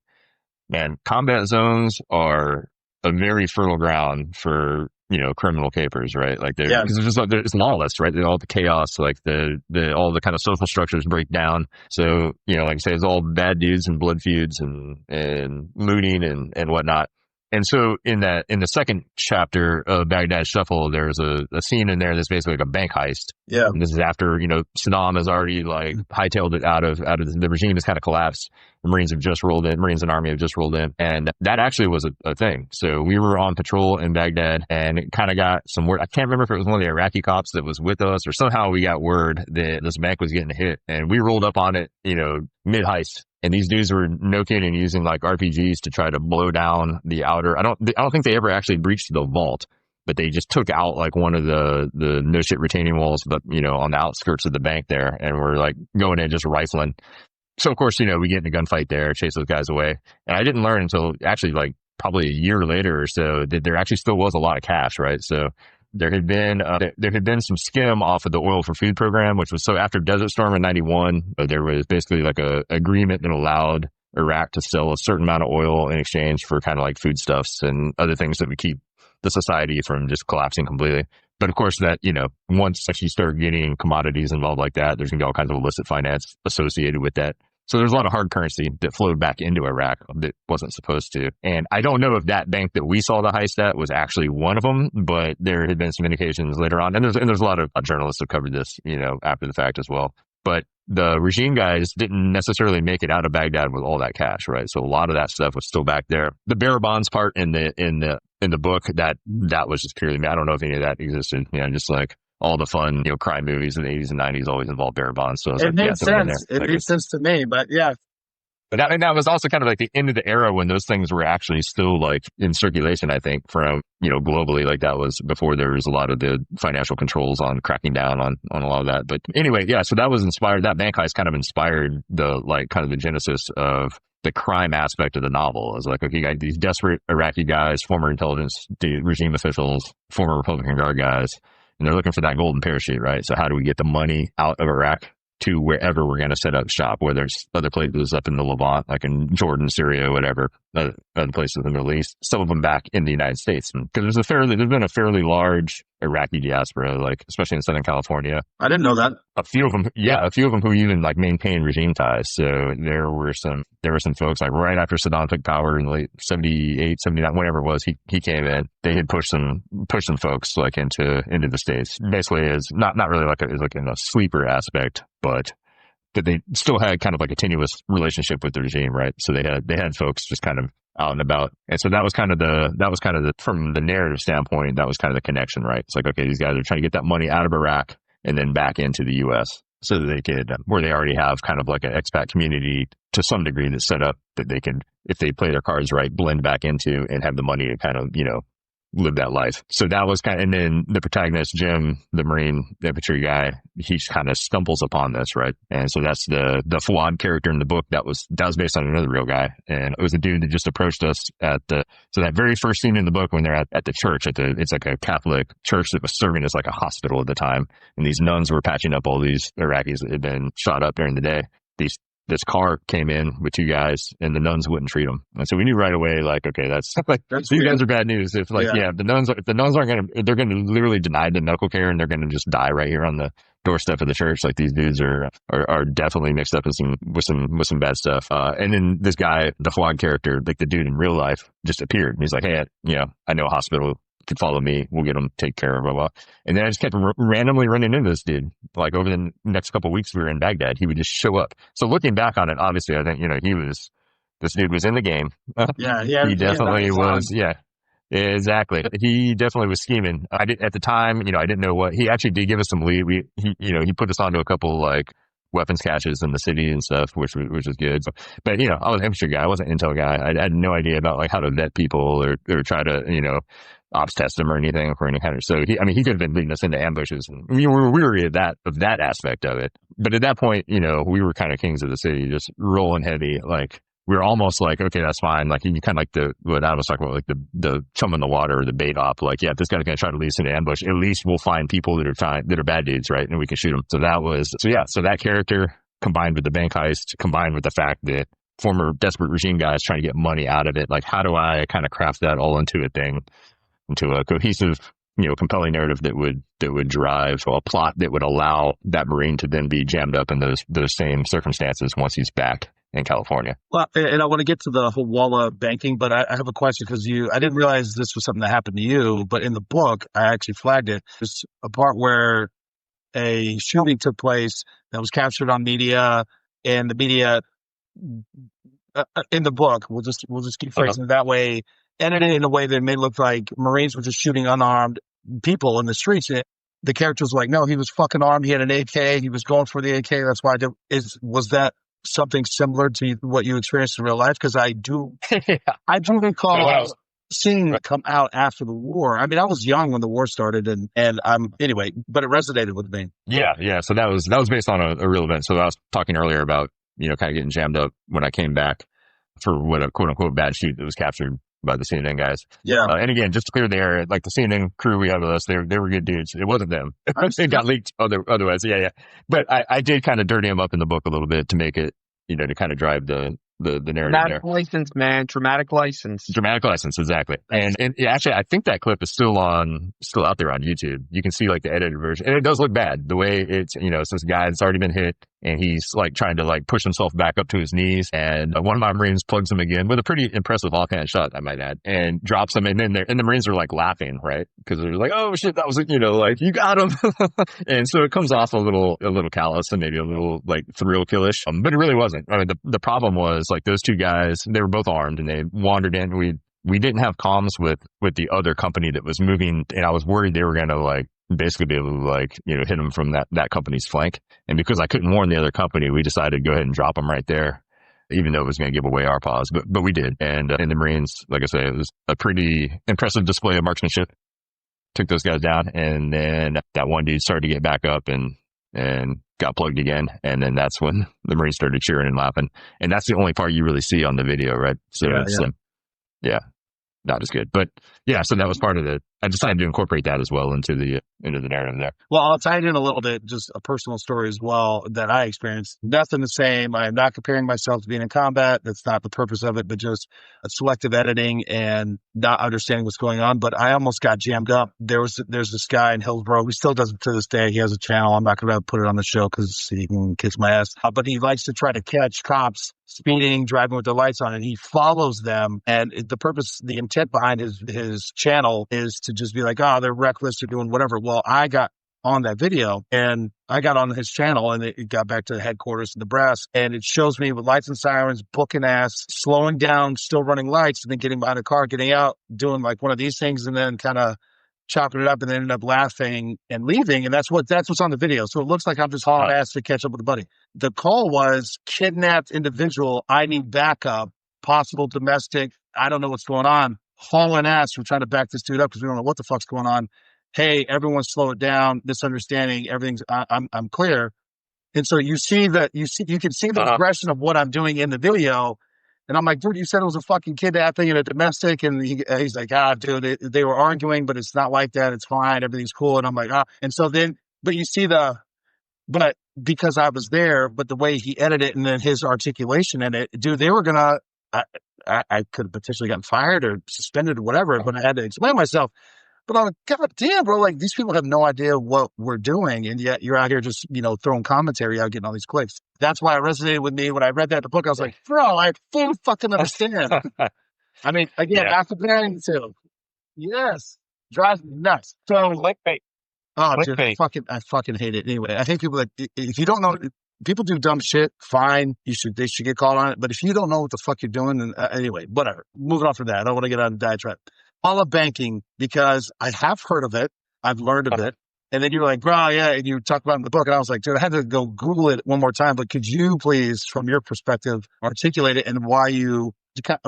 man, combat zones are a very fertile ground for, criminal capers, right? Like they're, because it's just like, it's lawless, right? All the chaos, like all the kind of social structures break down. So, like I say, it's all bad dudes and blood feuds and looting and whatnot. And so in the second chapter of Baghdad Shuffle, there's a scene in there that's basically like a bank heist. Yeah. And this is after, Saddam has already like hightailed it out of the regime has kind of collapsed. The Marines and Army have just rolled in. And that actually was a thing. So we were on patrol in Baghdad and it kind of got some word. I can't remember if it was one of the Iraqi cops that was with us or somehow we got word that this bank was getting hit and we rolled up on it, mid heist. And these dudes were no kidding using like RPGs to try to blow down the outer. I don't think they ever actually breached the vault, but they just took out like one of the no shit retaining walls, but on the outskirts of the bank there, and we're like going in just rifling. So of course, we get in a gunfight there, chase those guys away. And I didn't learn until actually like probably a year later or so that there actually still was a lot of cash, right? So there had been some skim off of the oil for food program, which was so after Desert Storm in '91, there was basically like a agreement that allowed Iraq to sell a certain amount of oil in exchange for kind of like foodstuffs and other things that would keep the society from just collapsing completely. But of course that, once you start getting commodities involved like that, there's gonna be all kinds of illicit finance associated with that. So there's a lot of hard currency that flowed back into Iraq that wasn't supposed to. And I don't know if that bank that we saw the heist at was actually one of them, but there had been some indications later on. And there's a lot of journalists who covered this, after the fact as well. But the regime guys didn't necessarily make it out of Baghdad with all that cash, right? So a lot of that stuff was still back there. The bearer bonds part in the book, that was just purely me. I don't know if any of that existed. Just like all the fun, crime movies in the 80s and 90s always involved bearer bonds. So it made sense. It made sense to me, but yeah. But that was also kind of like the end of the era when those things were actually still like in circulation, I think, from, globally. Like that was before there was a lot of the financial controls on cracking down on a lot of that. But anyway, yeah, so that was inspired, that bank heist kind of inspired the genesis of the crime aspect of the novel. It was like, okay, you got these desperate Iraqi guys, former intelligence regime officials, former Republican Guard guys, and they're looking for that golden parachute, right? So how do we get the money out of Iraq to wherever we're going to set up shop, whether it's other places up in the Levant, like in Jordan, Syria, whatever, other places in the Middle East, some of them back in the United States. Because there's been a fairly large Iraqi diaspora, like especially in Southern California. I didn't know that. A few of them who even like maintain regime ties. So there were some folks like right after Saddam took power in the late 78, 79, whatever it was, he came in. They had pushed some folks like into the States. Basically is not really like in a sleeper aspect, but they still had kind of like a tenuous relationship with the regime, right? So they had folks just kind of out and about. And so that was kind of the from the narrative standpoint, that was kind of the connection, right? It's like, okay, these guys are trying to get that money out of Iraq and then back into the U.S. so that they could, where they already have kind of like an expat community to some degree that's set up that they can, if they play their cards right, blend back into and have the money to kind of, live that life. So that was and then the protagonist, Jim, the Marine infantry guy, he kind of stumbles upon this, right? And so that's the Fawad character in the book that was based on another real guy. And it was a dude that just approached us so that very first scene in the book when they're at the church, it's like a Catholic church that was serving as like a hospital at the time. And these nuns were patching up all these Iraqis that had been shot up during the day. This car came in with two guys and the nuns wouldn't treat them. And so we knew right away, like, okay, that's these guys are bad news. If the nuns aren't they're going to literally deny the medical care and they're going to just die right here on the doorstep of the church. Like these dudes are definitely mixed up with some bad stuff. And then this guy, the Fawad character, like the dude in real life just appeared and he's like, hey, I know a hospital. Could follow me. We'll get them take care of, blah, blah. And then I just kept randomly running into this dude. Like over the next couple of weeks we were in Baghdad, he would just show up. So looking back on it, obviously, I think, this dude was in the game. Yeah. He definitely was. Yeah, exactly. He definitely was scheming. At the time, I didn't know what, he actually did give us some lead. He put us onto a couple like weapons caches in the city and stuff, which was good. But, you know, I was an infantry guy. I wasn't an intel guy. I had no idea about like how to vet people or try to, you know, ops test them or anything or any kind of, so he could have been leading us into ambushes, and we were weary of that aspect of it. But at that point, you know, we were kind of kings of the city, just rolling heavy. Like, we were almost like, okay, that's fine. Like, you kind of like what Adam was talking about, like the chum in the water or the bait op. Like, yeah, if this guy's going to try to lead us into ambush, at least we'll find people that are bad dudes, right? And we can shoot them. So that character combined with the bank heist, combined with the fact that former desperate regime guys trying to get money out of it. Like, how do I kind of craft that all into a cohesive, you know, compelling narrative that would drive a plot that would allow that Marine to then be jammed up in those same circumstances once he's back in California. Well, and I want to get to the whole Walla banking, but I have a question because I didn't realize this was something that happened to you, but in the book, I actually flagged it. There's a part where a shooting took place that was captured on media, and the media in the book, we'll just keep phrasing it that way, edited in a way that made it look like Marines were just shooting unarmed people in the streets. The characters were like, no, he was fucking armed. He had an AK. He was going for the AK. That's why was that something similar to what you experienced in real life? Because I do recall seeing it come out after the war. I mean, I was young when the war started, and anyway, but it resonated with me. Yeah. So that was based on a real event. So I was talking earlier about, you know, kind of getting jammed up when I came back for what a quote unquote bad shoot that was captured by the CNN guys. Yeah. And again, just to clear the air, like the CNN crew we had with us, they were good dudes. It wasn't them. It got leaked otherwise. Yeah. But I did kind of dirty them up in the book a little bit to make it, you know, to kind of drive the narrative Dramatic there. license, man. Dramatic license. Dramatic license, exactly. And actually, I think that clip is still out there on YouTube. You can see like the edited version, and it does look bad. The way it's, you know, it's this guy that's already been hit, and he's like trying to like push himself back up to his knees, and one of my Marines plugs him again with a pretty impressive offhand shot, I might add, and drops him. And then the Marines are like laughing, right? Because they're like, oh shit, that was, you know, like, you got him. And so it comes off a little callous and maybe a little like thrill killish, but it really wasn't. I mean, the problem was like those two guys, they were both armed, and they wandered in. We didn't have comms with the other company that was moving, and I was worried they were going to like basically be able to like, you know, hit them from that company's flank. And because I couldn't warn the other company, we decided to go ahead and drop them right there, even though it was going to give away our pause. But we did. And in the Marines, like I say, it was a pretty impressive display of marksmanship. Took those guys down, and then that one dude started to get back up and got plugged again. And then that's when the Marines started cheering and laughing. And that's the only part you really see on the video, right? So yeah, not as good. But yeah, so that was part of it. I decided to incorporate that as well into the narrative there. Well, I'll tie it in a little bit, just a personal story as well that I experienced. Nothing the same. I am not comparing myself to being in combat. That's not the purpose of it, but just selective editing and not understanding what's going on. But I almost got jammed up. There's this guy in Hillsborough who still does it to this day. He has a channel. I'm not going to put it on the show because he can kiss my ass. But he likes to try to catch cops speeding, driving with their lights on, and he follows them. And the intent behind his channel is to just be like, oh, they're reckless, they're doing whatever. Well, I got on that video and I got on his channel, and it got back to the headquarters in Nebraska, and it shows me with lights and sirens, booking ass, slowing down, still running lights, and then getting behind a car, getting out, doing like one of these things, and then kind of chopping it up, and then ended up laughing and leaving. And that's what's on the video. So it looks like I'm just hauling ass to catch up with a buddy. The call was kidnapped individual. I need backup, possible domestic. I don't know what's going on. Hauling ass. We're trying to back this dude up because we don't know what the fuck's going on. Hey, everyone slow it down. Misunderstanding. Everything's, I'm clear. And so you can see the progression of what I'm doing in the video. And I'm like, dude, you said it was a fucking kidnapping and a domestic. And he's like, dude, they were arguing, but it's not like that. It's fine. Everything's cool. And I'm like, And so then, but you see but because I was there, but the way he edited it and then his articulation in it, dude, they were gonna, I could have potentially gotten fired or suspended or whatever, but I had to explain myself. But I'm like, God damn, bro, like these people have no idea what we're doing. And yet you're out here just, throwing commentary out, getting all these clicks. That's why it resonated with me when I read that in the book. I was like, bro, I fully fucking understand. I mean, again, not comparing to. Yes. Drives me nuts. So, Clickbait. Oh, dude, I fucking hate it. Anyway, I hate people that, if you don't know, people do dumb shit, fine. They should get caught on it. But if you don't know what the fuck you're doing, then anyway, whatever. Moving on from that. I don't want to get on a diatribe. All of banking, because I have heard of it. I've learned of it. And then you were like, bro, yeah. And you talked about it in the book. And I was like, dude, I had to go Google it one more time. But could you please, from your perspective, articulate it and why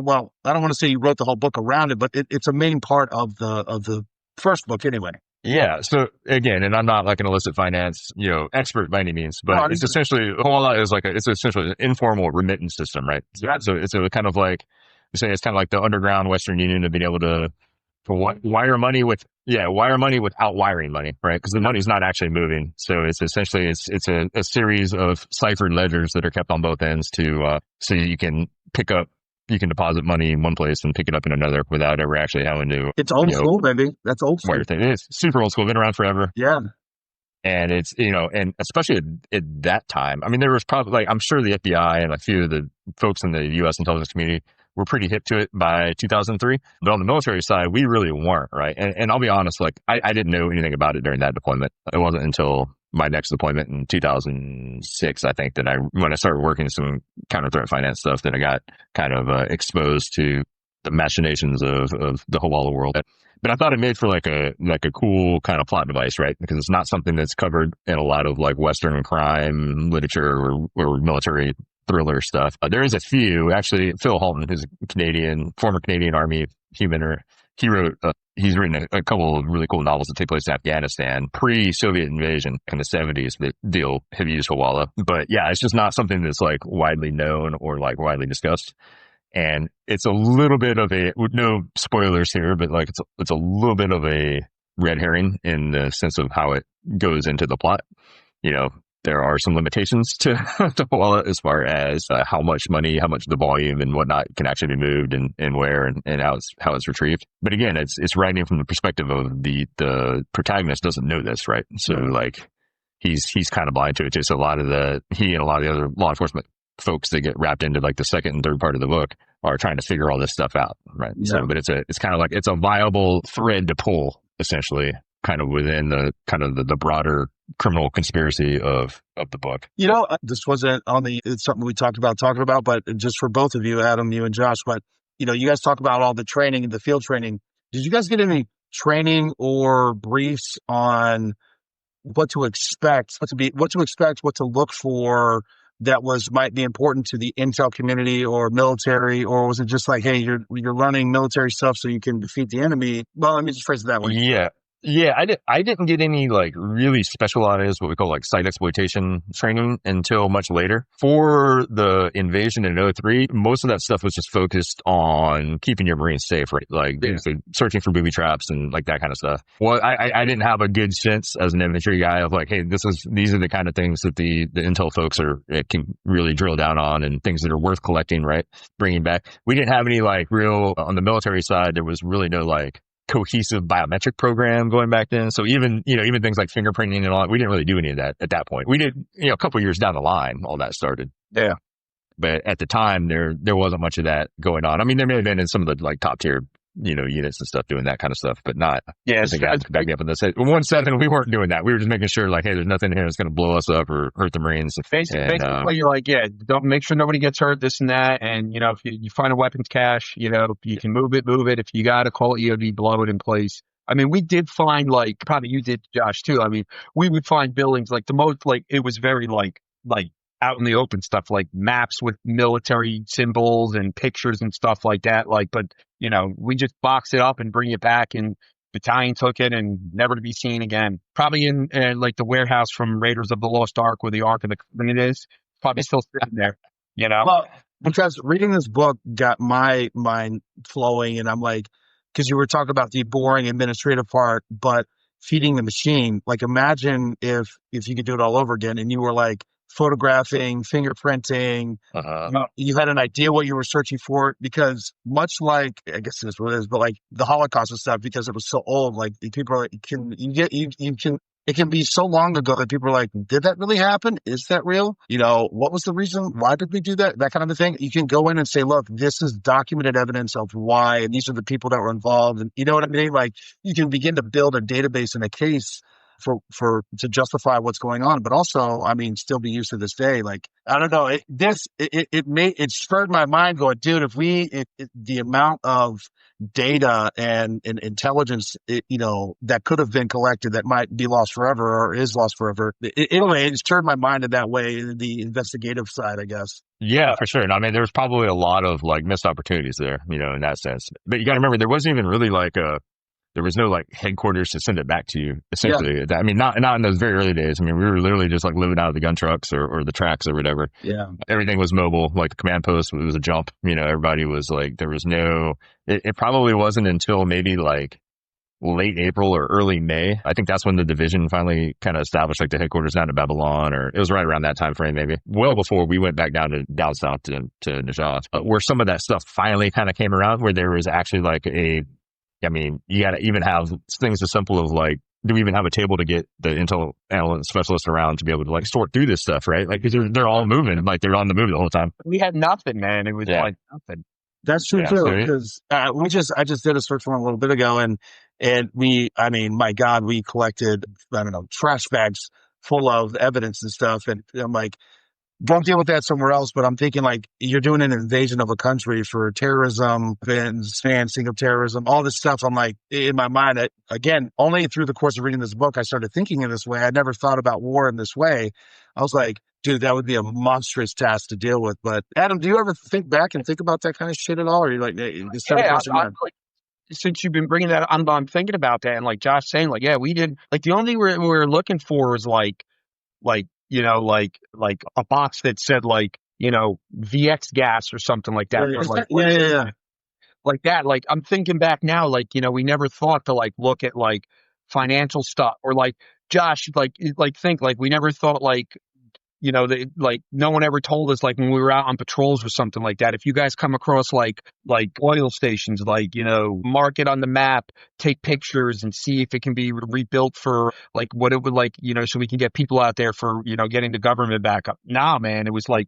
well, I don't want to say you wrote the whole book around it, but it's a main part of the first book anyway. Yeah. So again, and I'm not like an illicit finance, expert by any means, but it's essentially, Hawala is it's essentially an informal remittance system, right? So it's a kind of like, you say it's kind of like the underground Western Union of being able to wire money without wiring money, right? Because the money's not actually moving. So it's essentially, it's a series of ciphered ledgers that are kept on both ends so you can deposit money in one place and pick it up in another without ever actually having to. It's old school, baby. That's old school. It is super old school, been around forever. Yeah. And it's, and especially at that time, I mean, there was probably I'm sure the FBI and a few of the folks in the U.S. intelligence community were pretty hip to it by 2003. But on the military side, we really weren't, right? And I'll be honest, I didn't know anything about it during that deployment. It wasn't until my next deployment in 2006, I think, when I started working some counter threat finance stuff, that I got kind of exposed to the machinations of the Hawala world. But I thought it made for like a cool kind of plot device, right? Because it's not something that's covered in a lot of Western crime literature or military thriller stuff. There is a few, actually. Phil Halton, who's a former Canadian Army humaner, he's written a couple of really cool novels that take place in Afghanistan pre-Soviet invasion in the 70s that have used Hawala. But yeah, it's just not something that's widely known or widely discussed. And it's a little bit of no spoilers here, but it's a little bit of a red herring in the sense of how it goes into the plot. There are some limitations to Hawala as far as how much money, how much the volume and whatnot can actually be moved and where and how it's retrieved. But again, it's writing from the perspective of the protagonist doesn't know this, right? So he's kind of blind to it too. So he and a lot of the other law enforcement folks that get wrapped into the second and third part of the book are trying to figure all this stuff out, right? Yeah. So, but it's kind of it's a viable thread to pull, essentially, kind of within the broader criminal conspiracy of the book. This wasn't it's something we talking about, but just for both of you, Adam, you and Josh, but you guys talk about all the training and the field training. Did you guys get any training or briefs on what to expect, what to look for that might be important to the intel community or military, or was it just hey, you're learning military stuff so you can defeat the enemy? Well, let me just phrase it that way. Yeah, I didn't get any really specialized, what we call site exploitation training until much later. For the invasion in 2003, most of that stuff was just focused on keeping your Marines safe, right? So searching for booby traps and that kind of stuff. Well, I didn't have a good sense as an infantry guy of hey, these are the kind of things that the intel folks can really drill down on and things that are worth collecting, right? Bringing back. We didn't have any real, on the military side, there was really no cohesive biometric program going back then. So even things like fingerprinting and all that, we didn't really do any of that at that point. We did, a couple of years down the line, all that started. Yeah. But at the time, there wasn't much of that going on. I mean, there may have been in some of the top tier, units and stuff doing that kind of stuff, but not. Yeah. I think I back me up on this. 1-7, we weren't doing that. We were just making sure hey, there's nothing here that's going to blow us up or hurt the Marines. Basically, you're don't make sure nobody gets hurt, this and that. And, if you find a weapons cache, you can move it. If you got to call EOD, blow it in place. I mean, we did find probably you did, Josh, too. I mean, we would find buildings the most, it was very out in the open stuff, maps with military symbols and pictures and stuff like that. But we just box it up and bring it back, and battalion took it and never to be seen again. Probably in the warehouse from Raiders of the Lost Ark, where the Ark of the Covenant is, probably still sitting there. Well, because reading this book got my mind flowing, and I'm because you were talking about the boring administrative part, but feeding the machine. Imagine if you could do it all over again, and you were photographing, fingerprinting, you had an idea what you were searching for, because much I guess it is what it is, but the Holocaust and stuff, because it was so old, people are it can be so long ago that people are did that really happen? Is that real? What was the reason? Why did we do that? That kind of a thing. You can go in and say, look, this is documented evidence of why, and these are the people that were involved. And you know what I mean? You can begin to build a database and a case to justify what's going on, but also, I mean, still be used to this day. Like, I don't know, it spurred my mind going, dude, the amount of data and intelligence, that could have been collected that might be lost forever or is lost forever. It turned my mind in that way, the investigative side, I guess. Yeah, for sure. And I mean, there was probably a lot of like missed opportunities there, in that sense. But you got to remember, there wasn't even really there was no like headquarters to send it back to you, essentially. Yeah. I mean, not in those very early days. I mean, we were literally just like living out of the gun trucks or the tracks or whatever. Yeah. Everything was mobile. Like the command post, it was a jump. Everybody was like, there was it probably wasn't until maybe like late April or early May. I think that's when the division finally kind of established like the headquarters down to Babylon, or it was right around that time frame, maybe well before we went back down south to Najaf, where some of that stuff finally kind of came around, where there was actually like you got to even have things as simple as like, do we even have a table to get the intel analyst specialist around to be able to like sort through this stuff, right? Like, because they're all moving, like they're on the move the whole time. We had nothing, man. It was like nothing. That's true too, because I just did a search warrant a little bit ago, and my God, we collected, I don't know, trash bags full of evidence and stuff, and I'm like, don't deal with that somewhere else. But I'm thinking, like, you're doing an invasion of a country for terrorism, financing of terrorism, all this stuff. I'm like, in my mind, again, only through the course of reading this book, I started thinking in this way. I never thought about war in this way. I was like, dude, that would be a monstrous task to deal with. But Adam, do you ever think back and think about that kind of shit at all? Or are you like, this since you've been bringing that, I'm thinking about that, and like Josh saying, like, yeah, we did. Like the only thing we were looking for was like a box that said like, VX gas or something like that. Like that. Like I'm thinking back now, like, we never thought to like look at like financial stuff, or like Josh, like think like we never thought like, like no one ever told us, like when we were out on patrols or something like that, if you guys come across like oil stations, like, mark it on the map, take pictures and see if it can be rebuilt for like what it would like, so we can get people out there for, getting the government back up. Nah, man, it was like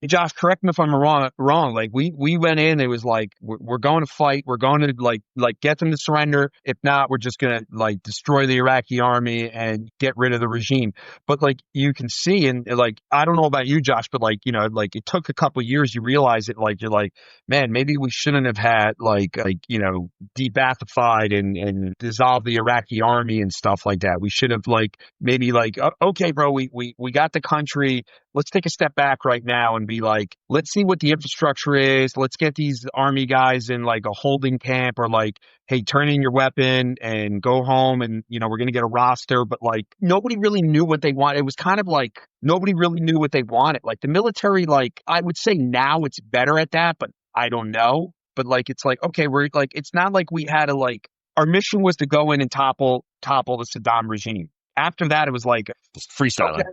Josh, correct me if I'm wrong. Like we went in, it was like, we're going to fight. We're going to like get them to surrender. If not, we're just going to like destroy the Iraqi army and get rid of the regime. But like, you can see, and like, I don't know about you, Josh, but like, like it took a couple of years, you realize it, like, you're like, man, maybe we shouldn't have had de-Baathified and dissolved the Iraqi army and stuff like that. We should have like, maybe like, okay, bro, we got the country. Let's take a step back right now and be like, let's see what the infrastructure is. Let's get these army guys in like a holding camp, or like, hey, turn in your weapon and go home, and, we're going to get a roster. But like, nobody really knew what they wanted. It was kind of like, nobody really knew what they wanted. Like the military, like, I would say now it's better at that, but I don't know. But like, it's like, okay, we're like, it's not like we had to like, our mission was to go in and topple the Saddam regime. After that, it was like just freestyling. Okay.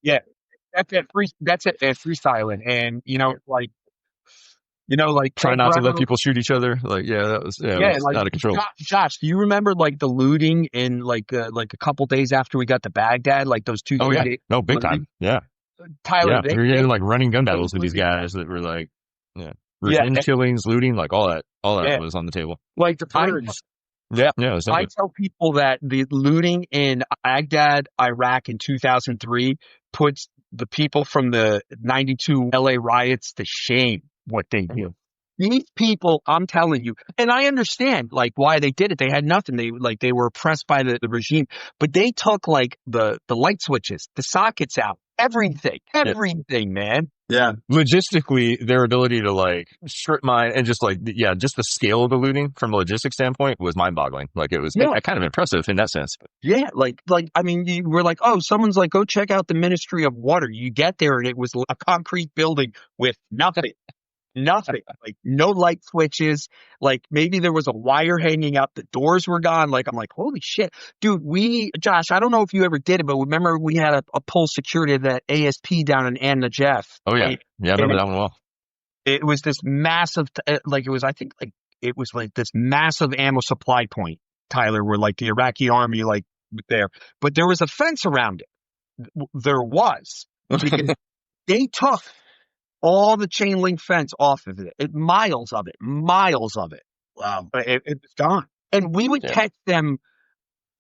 Yeah. That's it. And freestyling. And, like try not to let people shoot each other. Like, that was like, out of control. Josh, do you remember like the looting in like a couple days after we got to Baghdad? Like those 2 days. Oh yeah, no, big time. Yeah, Tyler, we were getting like running gun battles with these guys that were like, revenge killings, looting, like all that was on the table. Like the purge. I tell people that the looting in Baghdad, Iraq in 2003 puts the people from the 92 LA riots to shame, what they do. These people, I'm telling you, and I understand like why they did it. They had nothing. They were oppressed by the regime, but they took like the light switches, the sockets out, everything, man. Yeah. Logistically, their ability to like strip mine and just like, just the scale of the looting from a logistics standpoint was mind boggling. Like it was kind of impressive in that sense. Yeah. Like, I mean, you were like, oh, someone's like, go check out the Ministry of Water. You get there and it was a concrete building with nothing. Like no light switches. Like maybe there was a wire hanging out. The doors were gone. Like, I'm like, holy shit, dude. Josh, I don't know if you ever did it, but remember we had a pull security at that ASP down in Jeff. Oh yeah. Right? Yeah. I remember that one well. It was this massive, it was like this massive ammo supply point, Tyler, where like the Iraqi army, like there, but there was a fence around it. There was, because they took all the chain link fence off of it, miles of it. Wow. It was gone. And we would catch them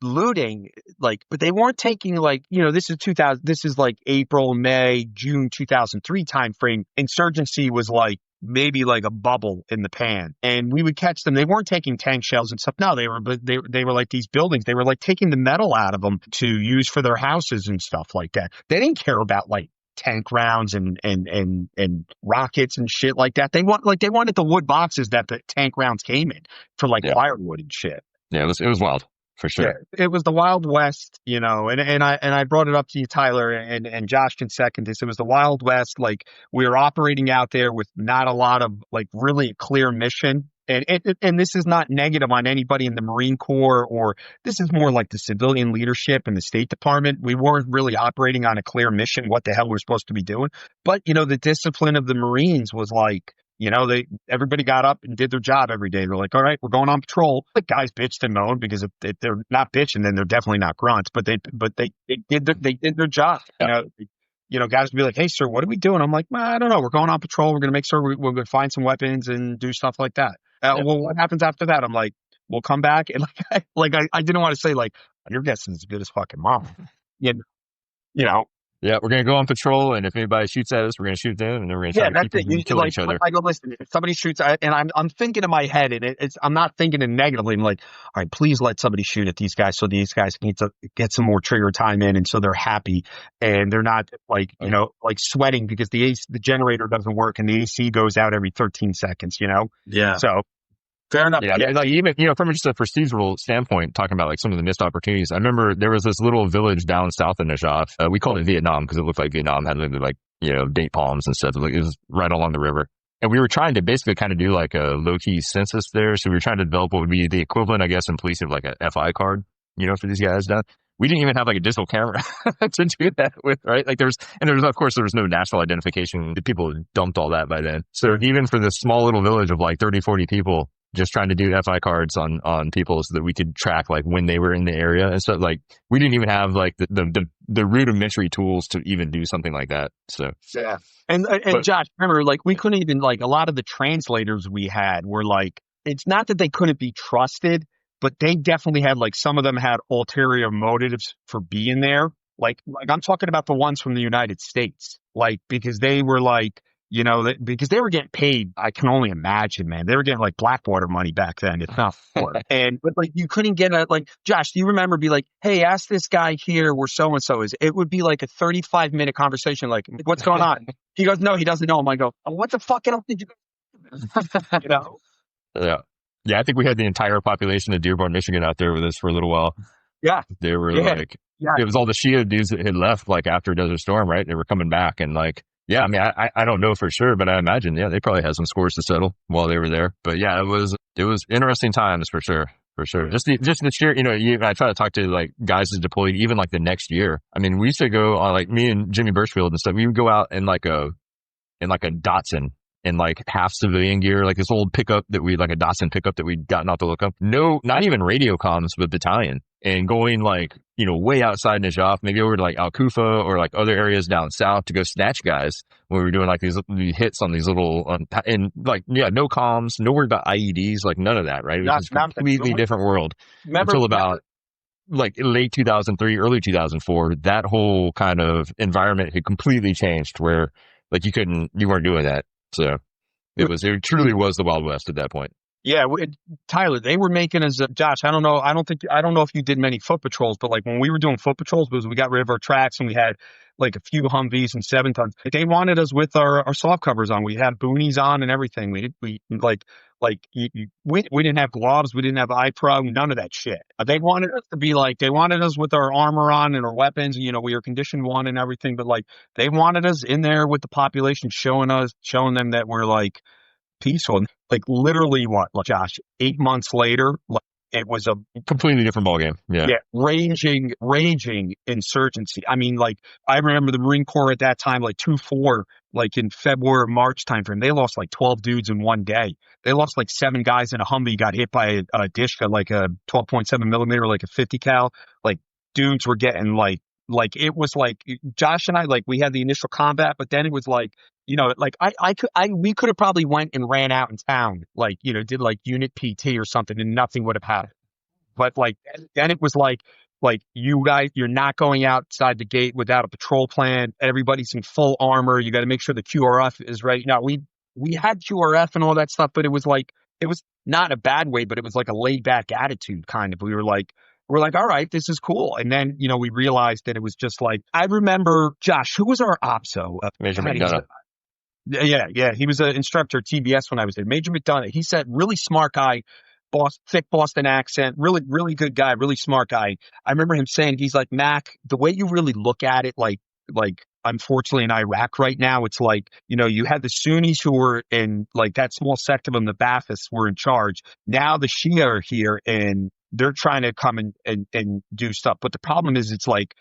looting, like, but they weren't taking like, this is 2000, this is like April, May, June 2003 timeframe. Insurgency was like maybe like a bubble in the pan, and we would catch them. They weren't taking tank shells and stuff. No, but they were like these buildings. They were like taking the metal out of them to use for their houses and stuff like that. They didn't care about like tank rounds and rockets and shit like that. They wanted the wood boxes that the tank rounds came in for, like firewood and shit. Yeah, it was wild. For sure. Yeah, it was the Wild West, and I brought it up to you, Tyler, and Josh can second this. It was the Wild West. Like, we were operating out there with not a lot of like really clear mission. And this is not negative on anybody in the Marine Corps, or this is more like the civilian leadership and the State Department. We weren't really operating on a clear mission, what the hell we're supposed to be doing. But, the discipline of the Marines was like, everybody got up and did their job every day. They're like, all right, we're going on patrol. The guys bitched and moaned, because if they're not bitching, then they're definitely not grunts. But they did their job. Yeah. Guys would be like, hey, sir, what are we doing? I'm like, I don't know. We're going on patrol. We're going to make sure we're going to find some weapons and do stuff like that. Well, what happens after that? I'm like, we'll come back. And I didn't want to say like, your guess is as good as fucking mom. Yeah. Yeah, we're going to go on patrol, and if anybody shoots at us, we're going to shoot them, and then we're going to try to keep them kill each other. I go, listen, if somebody shoots, and I'm thinking in my head, and I'm not thinking it negatively. I'm like, all right, please let somebody shoot at these guys, so these guys need to get some more trigger time in, and so they're happy, and they're not like, like sweating because the generator doesn't work, and the AC goes out every 13 seconds, Yeah. So. Fair enough. Yeah, like even, from just a procedural standpoint, talking about like some of the missed opportunities. I remember there was this little village down south in Najaf. We called it Vietnam because it looked like Vietnam had like, date palms and stuff. It was right along the river. And we were trying to basically kind of do like a low-key census there. So we were trying to develop what would be the equivalent, I guess, in police of like a FI card, for these guys down. We didn't even have like a digital camera to do that with, right? Like of course, there was no national identification. The people dumped all that by then. So even for this small little village of like 30, 40 people, just trying to do FI cards on people so that we could track like when they were in the area and stuff. Like, we didn't even have like the rudimentary tools to even do something like that. So yeah. And Josh, remember, like, we couldn't even, like, a lot of the translators we had were like, it's not that they couldn't be trusted, but they definitely had, like, some of them had ulterior motives for being there. Like I'm talking about the ones from the United States, like, because they were like, because they were getting paid. I can only imagine, man. They were getting like Blackwater money back then, if not more. But like, you couldn't get Josh, do you remember? Be like, hey, ask this guy here where so and so is. It would be like a 35-minute conversation. Like, what's going on? He goes, no, he doesn't know him. I go, oh, what the fuck else did you go? Yeah. I think we had the entire population of Dearborn, Michigan out there with us for a little while. Yeah. They were like, it was all the Shia dudes that had left like after Desert Storm, right? They were coming back, and like, yeah, I mean, I don't know for sure, but I imagine, they probably had some scores to settle while they were there. But yeah, it was interesting times for sure. Just the sheer, I try to talk to like guys that deployed even like the next year. I mean, we used to go on, like, me and Jimmy Birchfield and stuff. We would go out in like a Datsun in like half civilian gear, like this old pickup like a Datsun pickup that we'd gotten off the lookup. No, not even radio comms with battalion, and going like, way outside Najaf, maybe over to like Al Kufa or like other areas down south to go snatch guys when we were doing like these hits on these little, and like, no comms, no word about IEDs, like none of that, right? It was a completely different world until about like late 2003, early 2004. That whole kind of environment had completely changed where like you weren't doing that. So it truly was the Wild West at that point. Yeah, Tyler, they were making us, Josh, I don't know if you did many foot patrols, but like when we were doing foot patrols, because we got rid of our tracks and we had like a few Humvees and 7-tons, they wanted us with our soft covers on. We had boonies on and everything. We didn't have gloves, we didn't have iPro, none of that shit. They wanted us to be like, they wanted us with our armor on and our weapons. We were condition 1 and everything, but like they wanted us in there with the population, showing them that we're like peaceful. Like literally Josh, 8 months later, like, it was a completely different ballgame. Yeah. Raging insurgency. I mean, like, I remember the Marine Corps at that time, like 2-4, like in February, March timeframe, they lost like 12 dudes in one day. They lost like 7 guys in a Humvee, got hit by a Dishka, like a 12.7 millimeter, like a 50 cal. Like, dudes were getting like it was like Josh and I, like, we had the initial combat, but then it was like, like we could have probably went and ran out in town, like, did like unit PT or something, and nothing would have happened. But like, then it was like you guys, you're not going outside the gate without a patrol plan. Everybody's in full armor. You got to make sure the QRF is ready. Now we had QRF and all that stuff, but it was not in a bad way, but it was like a laid back attitude kind of. We're like, all right, this is cool. And then, we realized that it was just like, I remember, Josh, who was our OPSO? Major McDonough. Yeah. He was an instructor at TBS when I was there. Major McDonough. He said, really smart guy, thick Boston accent, really, really good guy, really smart guy. I remember him saying, he's like, Mac, the way you really look at it, like unfortunately in Iraq right now, it's like, you had the Sunnis who were in like that small sect of them, the Baathists were in charge. Now the Shia are here and they're trying to come and do stuff. But the problem is it's like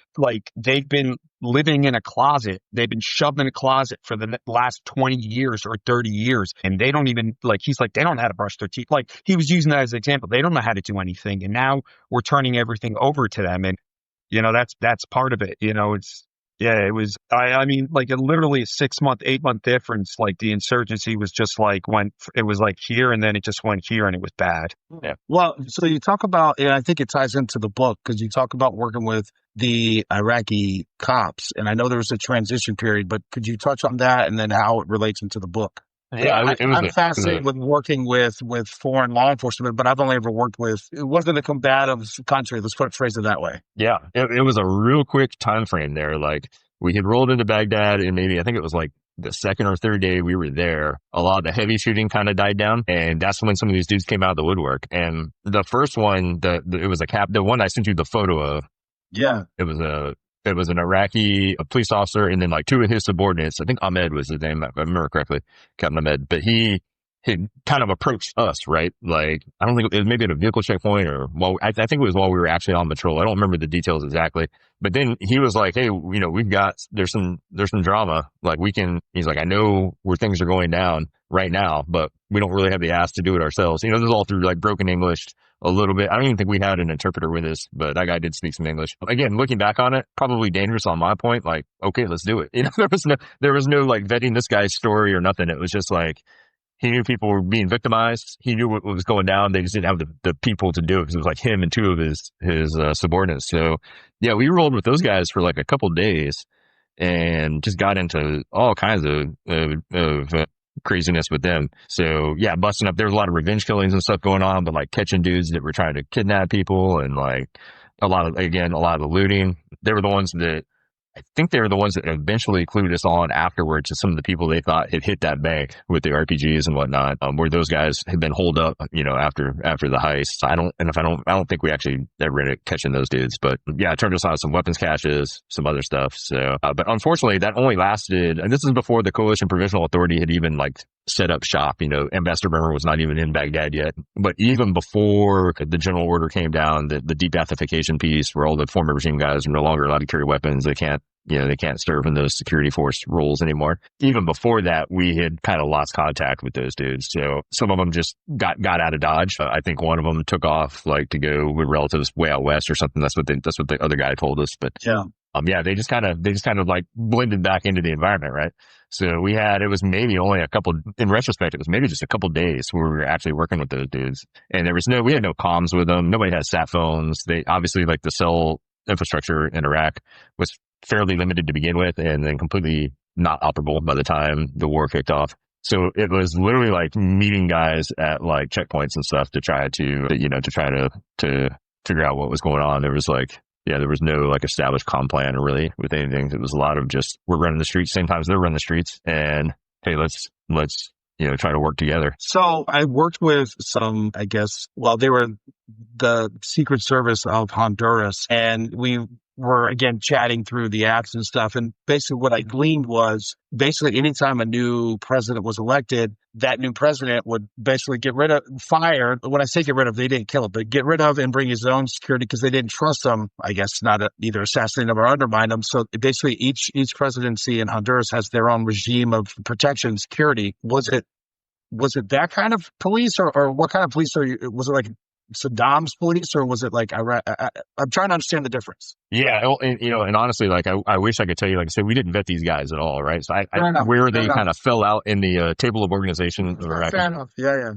they've been living in a closet. They've been shoved in a closet for the last 20 years or 30 years. And they don't even he's like, they don't know how to brush their teeth. Like he was using that as an example. They don't know how to do anything. And now we're turning everything over to them. And, that's part of it. It was, I mean, like literally a 6-month, 8-month difference. Like the insurgency was just it was like here and then it just went here and it was bad. Yeah. Well, so you talk about, and I think it ties into the book because you talk about working with the Iraqi cops. And I know there was a transition period, but could you touch on that and then how it relates into the book? Yeah, I'm fascinated with working with foreign law enforcement, but I've only ever worked with, it wasn't a combative country. Let's phrase it that way. Yeah, it was a real quick time frame there. Like we had rolled into Baghdad and maybe I think it was like the second or third day we were there, a lot of the heavy shooting kind of died down. And that's when some of these dudes came out of the woodwork. And the first one, it was the one I sent you the photo of. Yeah. It was an Iraqi police officer and then like two of his subordinates. I think Ahmed was his name, if I remember correctly, Captain Ahmed. But he had kind of approached us, right? Like, I don't think it was maybe at a vehicle checkpoint or, I think it was while we were actually on patrol. I don't remember the details exactly. But then he was like, hey, there's some drama. Like he's like, I know where things are going down right now, but we don't really have the ass to do it ourselves. This is all through like broken English a little bit. I don't even think we had an interpreter with us, but that guy did speak some English. Again, looking back on it, probably dangerous on my point. Like, okay, let's do it. There was no like vetting this guy's story or nothing. It was just like, he knew people were being victimized. He knew what was going down. They just didn't have the people to do it because it was like him and two of his subordinates. So yeah, we rolled with those guys for like a couple of days and just got into all kinds of craziness with them. So yeah, busting up. There was a lot of revenge killings and stuff going on, but like catching dudes that were trying to kidnap people and like a lot of the looting. They were the ones that eventually clued us on afterwards to some of the people they thought had hit that bank with the RPGs and whatnot, where those guys had been holed up, after the heist. I don't think we actually ever ended up catching those dudes, but yeah, it turned us on some weapons caches, some other stuff. So, but unfortunately that only lasted, and this is before the Coalition Provisional Authority had even like set up shop. Ambassador Bremer was not even in Baghdad yet, but even before the general order came down, the de-Baathification piece where all the former regime guys are no longer allowed to carry weapons. They can't serve in those security force roles anymore. Even before that, we had kind of lost contact with those dudes. So some of them just got out of Dodge. I think one of them took off like to go with relatives way out west or something. That's what the other guy told us. But yeah, they just kind of like blended back into the environment, right? So it was maybe only in retrospect, it was maybe just a couple days where we were actually working with those dudes. And we had no comms with them. Nobody had sat phones. They obviously, like, the cell infrastructure in Iraq was fairly limited to begin with and then completely not operable by the time the war kicked off. So it was literally like meeting guys at like checkpoints and stuff to try to figure out what was going on. There was no like established comm plan or really with anything. It was a lot of just, we're running the streets same time as they're running the streets, and hey, let's try to work together. So I worked with some, I guess, they were the Secret Service of Honduras, and we were, again, chatting through the apps and stuff. And basically what I gleaned was anytime a new president was elected, that new president would basically fire. When I say get rid of, they didn't kill him, but get rid of and bring his own security because they didn't trust him, I guess, either assassinate him or undermine him. So basically each presidency in Honduras has their own regime of protection, security. Was it that kind of police or what kind of police was it like Saddam's police, or was it like Iraq? I'm trying to understand the difference. Yeah, and honestly, like I wish I could tell you, like I said, we didn't vet these guys at all, right? So where they kind of fell out in the table of organization of Iraq. Fair enough. Yeah.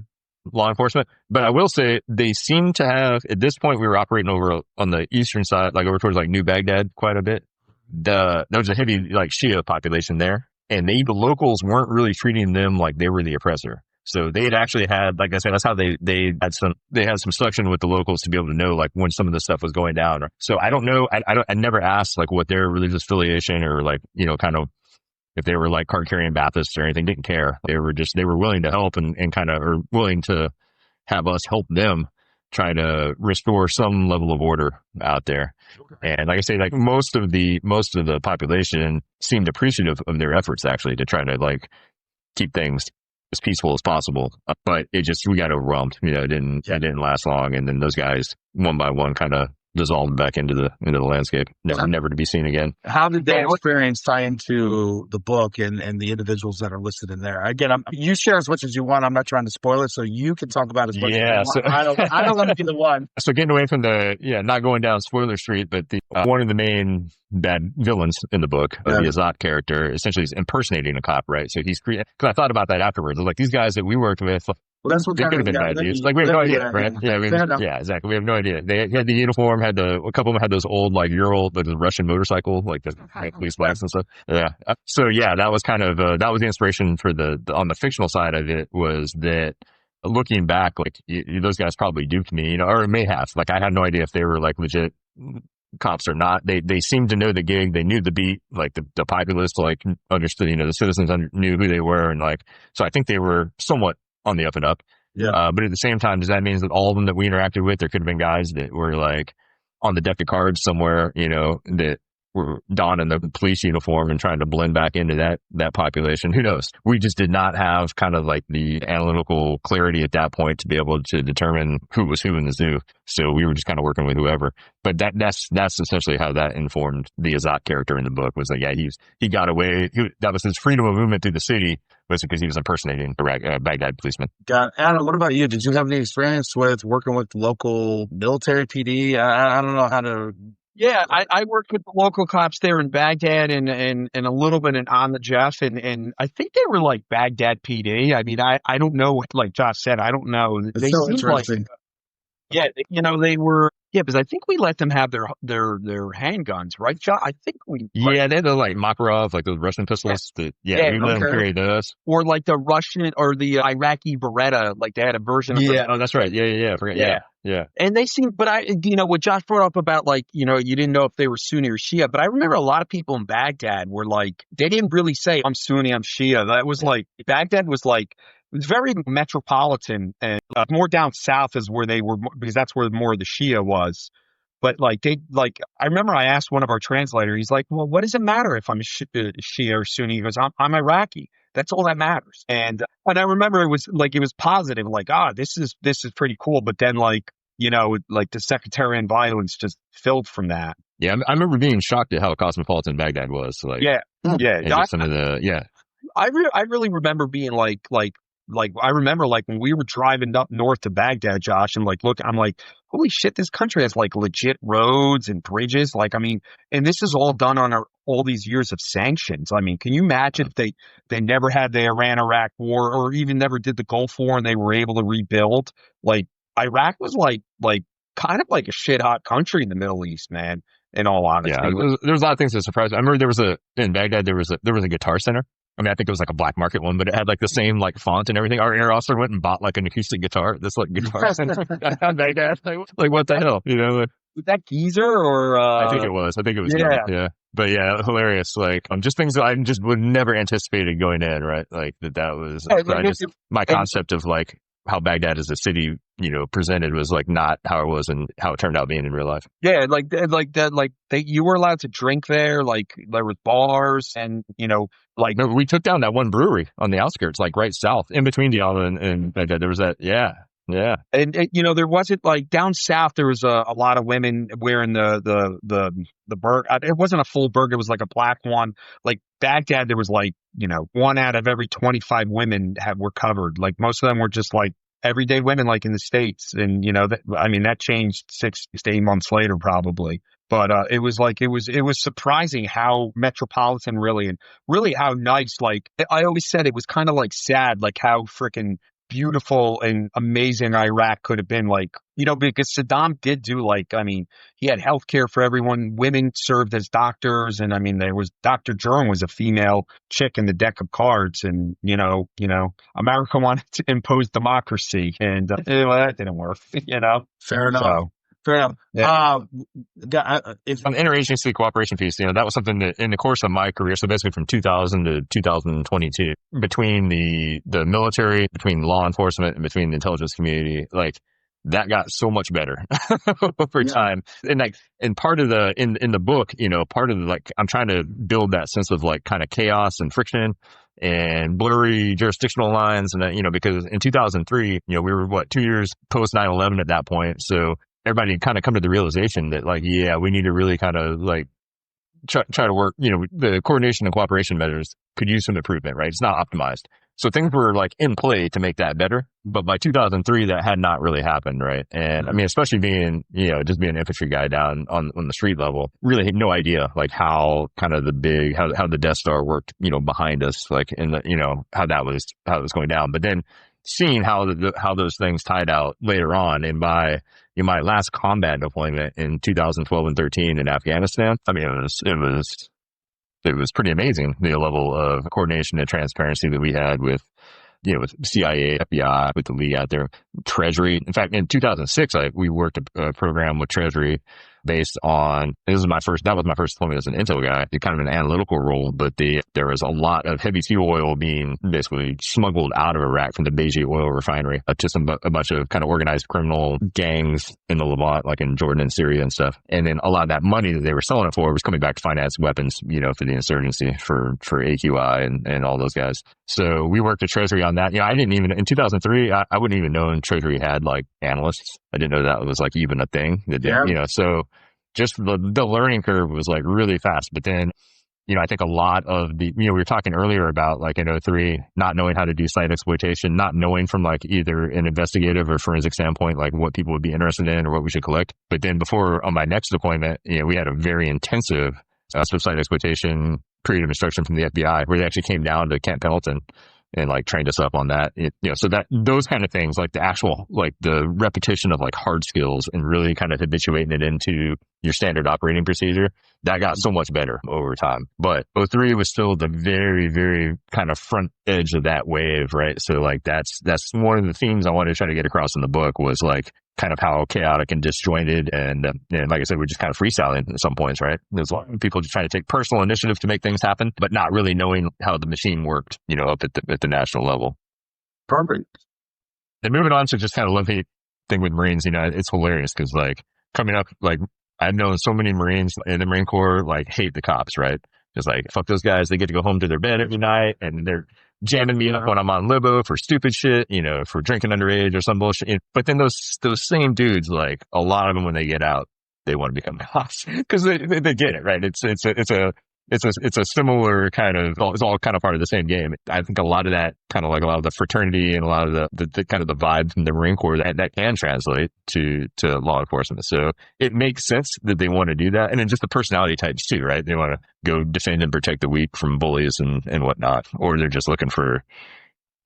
law enforcement. But I will say they seem to have, at this point, we were operating over on the eastern side, like over towards like New Baghdad quite a bit. There was a heavy like Shia population there, and the locals weren't really treating them like they were the oppressor. So they had actually had, like I said, that's how they had some selection with the locals to be able to know like when some of this stuff was going down. So I don't know. I never asked like what their religious affiliation or like, kind of if they were like card carrying Baptists or anything, didn't care. They were willing to help and kind of, or willing to have us help them try to restore some level of order out there. And like I say, like most of the population seemed appreciative of their efforts actually to try to like keep things as peaceful as possible. But we got overwhelmed. It didn't last long. And then those guys one by one kind of dissolved back into the landscape, never to be seen again. How did that experience tie into the book and the individuals that are listed in there? Again, you share as much as you want. I'm not trying to spoil it, so you can talk about as much as you want. I don't want to be the one. So getting away from not going down spoiler street, but one of the main bad villains in the book, the Azat character, essentially is impersonating a cop, right? So because I thought about that afterwards. I was like, these guys that we worked with, well, that's what they could have been bad dudes. Like we have no idea, right? Yeah, exactly. We have no idea. They had the uniform, a couple of them had those old like the Russian motorcycle, like the police bikes and stuff. Yeah. So yeah, that was kind of that was the inspiration for on the fictional side of it, was that looking back, like those guys probably duped me, or may have. Like I had no idea if they were like legit cops or not. They seemed to know the gig. They knew the beat. Like the populace like understood. The citizens knew who they were, and like so I think they were somewhat on the up and up. Yeah. But at the same time, does that mean that all of them that we interacted with, there could have been guys that were like on the deck of cards somewhere, that were donning the police uniform and trying to blend back into that population? Who knows? We just did not have kind of like the analytical clarity at that point to be able to determine who was who in the zoo. So we were just kind of working with whoever. But that's essentially how that informed the Azat character in the book. Was like, yeah, he got away. That was his freedom of movement through the city, was because he was impersonating a Baghdad policeman. Adam, what about you? Did you have any experience with working with local military PD? I don't know how to. Yeah, I worked with the local cops there in Baghdad and a little bit on the Jeff, and I think they were like Baghdad PD. I mean, I don't know, like Josh said, I don't know. It's so interesting. They were. Yeah, because I think we let them have their handguns, right, Josh? I think we. Yeah, they had the like Makarov, like those Russian pistols. We let them carry those. Or like the Russian or the Iraqi Beretta, like they had a version of. Yeah, that's right. Yeah. Yeah. And they seemed, but what Josh brought up about like, you didn't know if they were Sunni or Shia, but I remember a lot of people in Baghdad were like, they didn't really say, I'm Sunni, I'm Shia. That was like, Baghdad was like, it was very metropolitan, and more down south is where they were, because that's where more of the Shia was. But I remember I asked one of our translators, he's like, well, what does it matter if I'm Shia or Sunni? He goes, I'm Iraqi. That's all that matters. And I remember it was positive, like, this is pretty cool. But then the sectarian violence just filled from that. Yeah. I remember being shocked at how cosmopolitan Baghdad was. Like, yeah. I really remember being I remember when we were driving up north to Baghdad, Josh, and I'm like, holy shit, this country has like legit roads and bridges. Like, I mean, and this is all done on all these years of sanctions. I mean, can you imagine if they never had the Iran-Iraq war, or even never did the Gulf War, and they were able to rebuild? Like, Iraq was like kind of like a shit hot country in the Middle East, man. In all honesty, there was a lot of things that surprised me. I remember in Baghdad there was a guitar center. I mean, I think it was like a black market one, but it had like the same like font and everything. Our air officer went and bought like an acoustic guitar. This like guitar center in Baghdad. Like what the hell, Was that Geezer or? I think it was. Yeah. But yeah, hilarious. Like just things that I just would never anticipated going in. Right, like that was. My concept of like how Baghdad as a city, presented was like not how it was and how it turned out being in real life. Yeah, you were allowed to drink there. Like there was bars, and no, we took down that one brewery on the outskirts, like right south, in between Diyala and Baghdad. There was that, yeah. And there wasn't like down south. There was a lot of women wearing the burg. It wasn't a full burg. It was like a black one. Like Baghdad, there was like 1 out of every 25 women were covered. Like most of them were just like everyday women, like in the States. And that changed 6 to 8 months later, probably. But it was surprising how metropolitan really, and really how nice. Like I always said, it was kind of like sad, like how freaking beautiful and amazing Iraq could have been, like, because Saddam did do, like, I mean, he had healthcare for everyone. Women served as doctors. And I mean, there was Dr. Jerome was a female chick in the deck of cards. And, America wanted to impose democracy, and that didn't work, Fair enough. So, Fair enough. yeah. If On the interagency cooperation piece, that was something that in the course of my career, so basically from 2000 to 2022, between the military, between law enforcement, and between the intelligence community, like, that got so much better over time. And part of in the book, part of the, like, I'm trying to build that sense of, like, kind of chaos and friction and blurry jurisdictional lines. And, because in 2003, we were 2 years post 9/11 at that point. So everybody kind of come to the realization that, like, yeah, we need to really kind of, like, try to work, the coordination and cooperation measures could use some improvement, right? It's not optimized. So things were, like, in play to make that better. But by 2003, that had not really happened, right? And I mean, especially being, just being an infantry guy down on the street level, really had no idea, like, how kind of how the Death Star worked, behind us, like, in the, how it was going down. But then seeing how those things tied out later on, and by my last combat deployment in 2012 and 13 in Afghanistan, I mean, it was pretty amazing, the level of coordination and transparency that we had with CIA, FBI, with the League out there, Treasury. In fact, in 2006, we worked a program with Treasury based on, that was my first deployment as an intel guy, kind of an analytical role, but there was a lot of heavy fuel oil being basically smuggled out of Iraq from the Beijing oil refinery to a bunch of kind of organized criminal gangs in the Levant, like in Jordan and Syria and stuff. And then a lot of that money that they were selling it for was coming back to finance weapons, for the insurgency, for AQI and all those guys. So we worked at Treasury on that. I didn't even, in 2003, I wouldn't even know Treasury had, like, analysts. I didn't know that was, like, even a thing that so just the learning curve was, like, really fast. But then, I think a lot of we were talking earlier about, like, in 2003, not knowing how to do site exploitation, not knowing from, like, either an investigative or forensic standpoint, like, what people would be interested in or what we should collect. But then before, on my next deployment, we had a very intensive site exploitation period of instruction from the FBI, where they actually came down to Camp Pendleton and, like, trained us up on that. So that those kind of things, like the actual, like, the repetition of, like, hard skills and really kind of habituating it into your standard operating procedure, that got so much better over time. But 2003 was still the very, very kind of front edge of that wave, right? So, like, that's one of the themes I wanted to try to get across in the book, was, like, kind of how chaotic and disjointed and like I said, we're just kind of freestyling at some points, right? There's a lot of people just trying to take personal initiative to make things happen, but not really knowing how the machine worked, up at the national level. Perfect. And moving on to just kind of love-hate thing with Marines, it's hilarious because, like, coming up, like, I've known so many Marines in the Marine Corps, like, hate the cops, right? Just like, fuck those guys. They get to go home to their bed every night, and they're jamming me up when I'm on libo for stupid shit, for drinking underage or some bullshit. But then those same dudes, like, a lot of them, when they get out, they want to become cops because they get it, right? It's a similar kind of, it's all kind of part of the same game. I think a lot of that, kind of like a lot of the fraternity and a lot of the kind of the vibe from the Marine Corps, that can translate to law enforcement. So it makes sense that they want to do that. And then just the personality types too, right? They want to go defend and protect the weak from bullies and whatnot, or they're just looking for,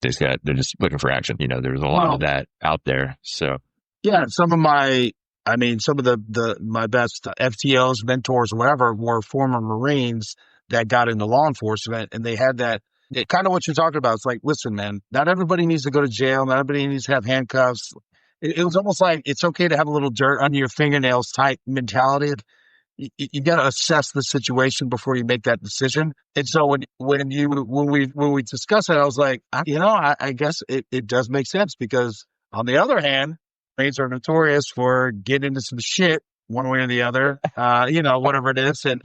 they're just looking for action. There's a lot of that out there. So yeah, some of my best FTOs, mentors, whatever, were former Marines that got into law enforcement, and they had that kind of what you're talking about. It's like, listen, man, not everybody needs to go to jail. Not everybody needs to have handcuffs. It was almost like it's okay to have a little dirt under your fingernails type mentality. You got to assess the situation before you make that decision. And so when we discussed it, I was like, I guess it does make sense, because on the other hand, Marines are notorious for getting into some shit one way or the other, whatever it is. And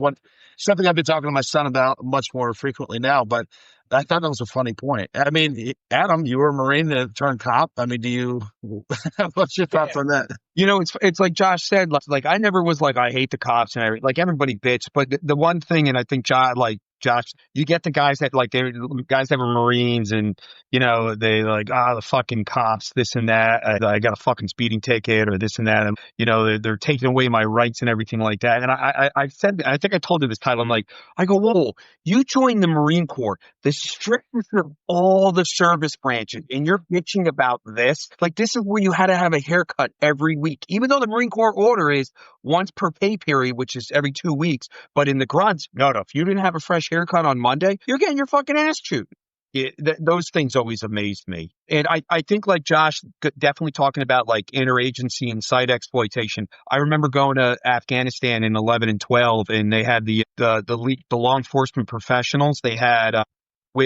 something I've been talking to my son about much more frequently now, but I thought that was a funny point. I mean, Adam, you were a Marine that turned cop. I mean, what's your thoughts on that? It's like Josh said, like, I never was like, I hate the cops and everything. Like, everybody bitch. But the one thing, and I think Josh, like, Josh, you get the guys that like they're guys that were Marines and they like the fucking cops, this and that. I got a fucking speeding ticket or this and that. And they're taking away my rights and everything like that. And I said, I think I told you this title. I'm like, I go, whoa, you joined the Marine Corps, the strictest of all the service branches, and you're bitching about this. Like, this is where you had to have a haircut every week, even though the Marine Corps order is once per pay period, which is every 2 weeks. But in the grunts, no, if you didn't have a fresh haircut on Monday, you're getting your fucking ass chewed. Those things always amazed me. And I think like Josh definitely talking about like interagency and site exploitation. I remember going to Afghanistan in 11 and 12 and they had the law enforcement professionals. They had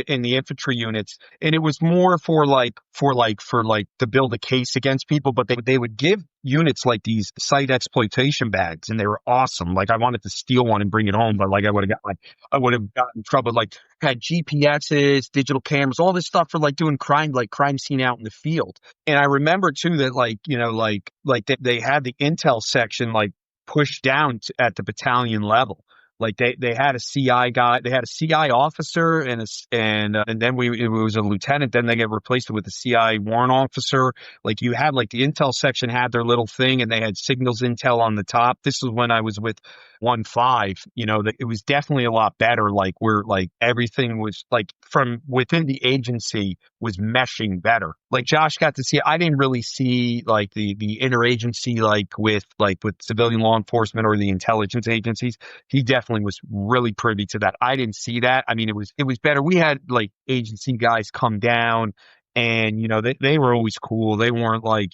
in the infantry units, and it was more for to build a case against people, but they would give units like these site exploitation bags, and they were awesome. Like I wanted to steal one and bring it home, but like I would have gotten in trouble. Like had GPSs, digital cameras, all this stuff for like doing crime scene out in the field. And I remember too that they had the intel section like pushed down at the battalion level. Like they had a CI guy, they had a CI officer and then it was a lieutenant. Then they get replaced with a CI warrant officer. Like you had like the intel section had their little thing and they had signals intel on the top. This was when I was with 1-5. It was definitely a lot better. Like where like everything was like from within the agency was meshing better. Like Josh got to see. I didn't really see like the interagency with civilian law enforcement or the intelligence agencies. He definitely was really privy to that. I didn't see that. I mean, it was better. We had like agency guys come down, and they were always cool. They weren't like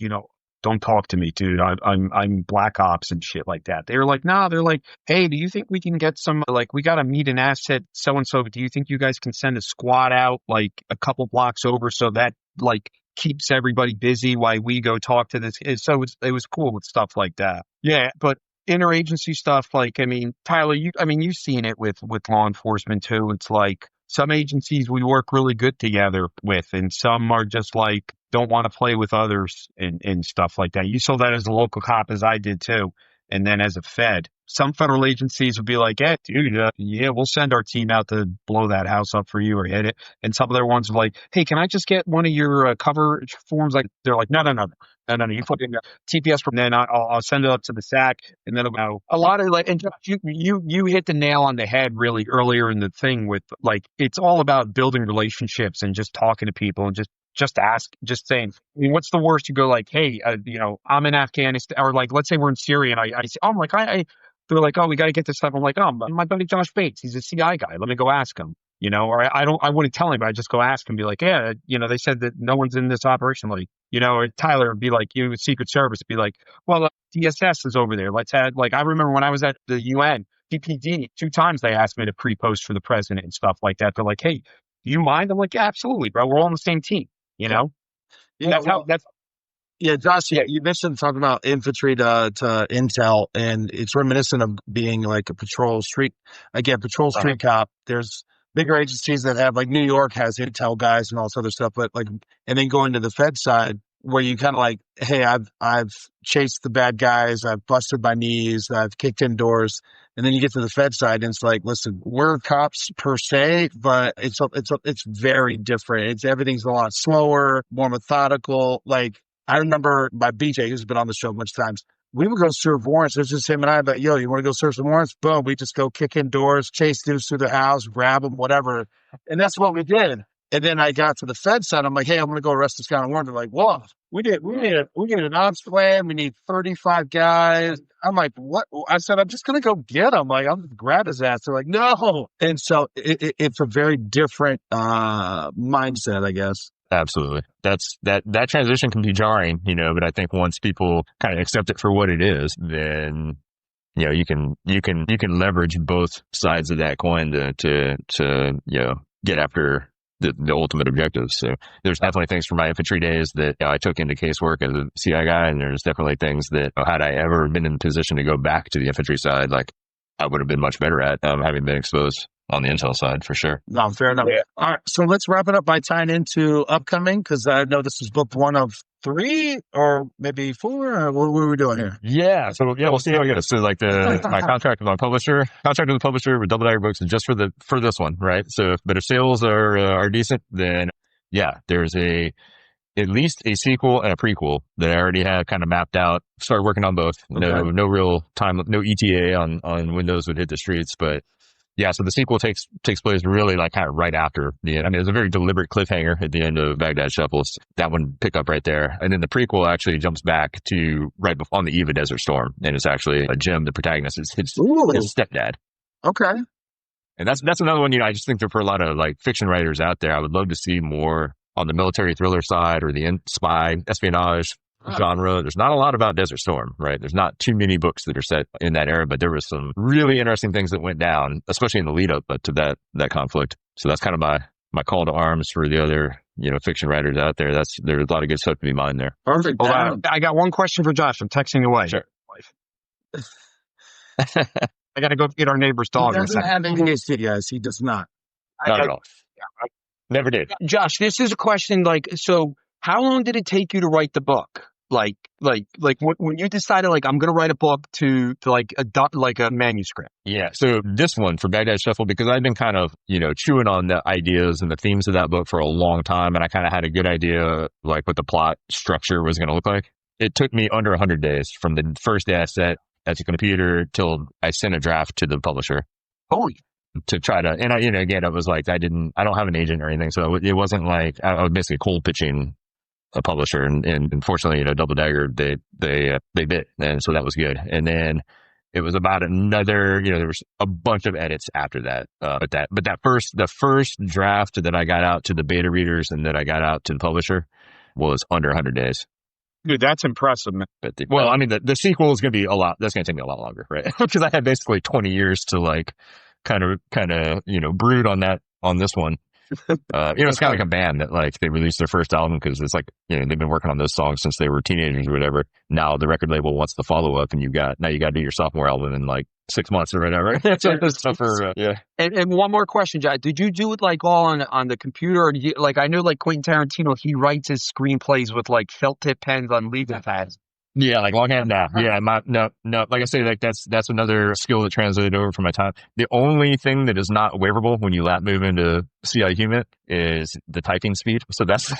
don't talk to me, dude. I'm black ops and shit like that. They were like, nah. They're like, hey, do you think we can get some we got to meet an asset so and so? Do you think you guys can send a squad out like a couple blocks over so that like keeps everybody busy while we go talk to this? So it was cool with stuff like that. Yeah, but interagency stuff, like, I mean, Tyler, you've seen it with law enforcement too. It's like some agencies we work really good together with, and some are just like don't want to play with others and stuff like that. You saw that as a local cop, as I did too. And then as a Fed, some federal agencies would be like, yeah, dude, yeah, we'll send our team out to blow that house up for you or hit it. And some of their ones are like, hey, can I just get one of your coverage forms? Like, they're like, no. You put in a TPS form, then I'll send it up to the SAC, and then a lot of and you hit the nail on the head really earlier in the thing with like, it's all about building relationships and just talking to people and just saying, I mean, what's the worst? You go like, hey, I'm in Afghanistan, or like, let's say we're in Syria, and I say, oh, I'm like, they're like, oh, we got to get this stuff. I'm like, oh, my buddy Josh Bates, he's a CI guy. Let me go ask him, or I wouldn't tell him, but I just go ask him, be like, yeah, they said that no one's in this operation. Like, or Tyler would be like, Secret Service, be like, well, DSS is over there. Let's add, like, I remember when I was at the UN, PPD, 2 times they asked me to pre-post for the president and stuff like that. They're like, hey, do you mind? I'm like, yeah, absolutely, bro. We're all on the same team. Yeah, Yeah, Josh, you mentioned talking about infantry to intel, and it's reminiscent of being like a patrol street cop. There's bigger agencies that have, like, New York has intel guys and all this other stuff, but like, and then going to the Fed side where you kind of like, hey, I've chased the bad guys, I've busted my knees, I've kicked in doors. And then you get to the Fed side and it's like, listen, we're cops per se, but it's very different. Everything's a lot slower, more methodical. Like, I remember my BJ, who's been on the show a bunch of times, we would go serve warrants. It was just him and I, but yo, you want to go serve some warrants? Boom. We just go kick in doors, chase dudes through the house, grab them, whatever. And that's what we did. And then I got to the Fed side. I'm like, hey, I'm going to go arrest this guy on a warrant. They're like, whoa, we need an ops plan. We need 35 guys. I'm like, what? I said, I'm just going to go get him. Like, I'll just grab his ass. They're like, no. And so it's a very different mindset, I guess. Absolutely. That transition can be jarring, but I think once people kind of accept it for what it is, then, you can leverage both sides of that coin to get after the ultimate objectives. So there's definitely things from my infantry days that I took into casework as a CI guy, and there's definitely things that had I ever been in a position to go back to the infantry side, like I would have been much better at, having been exposed on the intel side for sure. No, fair enough. Yeah. All right, so let's wrap it up by tying into upcoming, because I know this is book one of 3 or maybe 4. Or what were we doing here? Yeah. So yeah, we'll see how it goes. So like my contract with my contract with the publisher with Double Dagger Books is just for this one, right? So but if sales are decent, then yeah, there's at least a sequel and a prequel that I already have kind of mapped out. Started working on both. Okay. No real time, no ETA on when those would hit the streets, but yeah. So the sequel takes place really like kind of right after the end. I mean, there's a very deliberate cliffhanger at the end of Baghdad Shuffle. That one pick up right there, and then the prequel actually jumps back to right before on the eve of Desert Storm, and it's actually Jim, the protagonist, is his stepdad. Okay. And that's another one. I just think that for a lot of like fiction writers out there, I would love to see more on the military thriller side or the spy espionage genre. There's not a lot about Desert Storm, right? There's not too many books that are set in that era, but there was some really interesting things that went down, especially in the lead up to that conflict. So that's kind of my call to arms for the other, fiction writers out there. There's a lot of good stuff to be mined there. Perfect. Hold on. I got one question for Josh. I'm texting away. Sure. I got to go get our neighbor's dog. He doesn't have ADHD, guys. He does not. Not at all. Never did. Josh, this is a question so how long did it take you to write the book? Like when you decided I'm going to write a book to like a manuscript. Yeah. So this one for Baghdad Shuffle, because I've been kind of, chewing on the ideas and the themes of that book for a long time. And I kind of had a good idea like what the plot structure was going to look like. It took me under 100 days from the first day I sat at the computer till I sent a draft to the publisher. Holy. To try to, and again, it was like, I don't have an agent or anything. So it wasn't like I was basically cold pitching a publisher, and unfortunately, Double Dagger, they bit. And so that was good. And then it was about another, there was a bunch of edits after that. But the first draft that I got out to the beta readers and that I got out to the publisher was under 100 days. Dude, that's impressive, man. But the sequel is going to be that's going to take me a lot longer, right? Because I had basically 20 years to like, kind of, brood on this one. It's kind of like a band that like they released their first album because it's like, they've been working on those songs since they were teenagers or whatever. Now the record label wants the follow up, and you got to do your sophomore album in like 6 months or whatever. And one more question, Jack. Did you do it like all on the computer, or did you, I know like Quentin Tarantino, he writes his screenplays with like felt tip pens on legal pads. Yeah, like longhand now. Yeah, no. Like I say, like that's another skill that translated over from my time. The only thing that is not waivable when you lap move into CI Human is the typing speed. So that's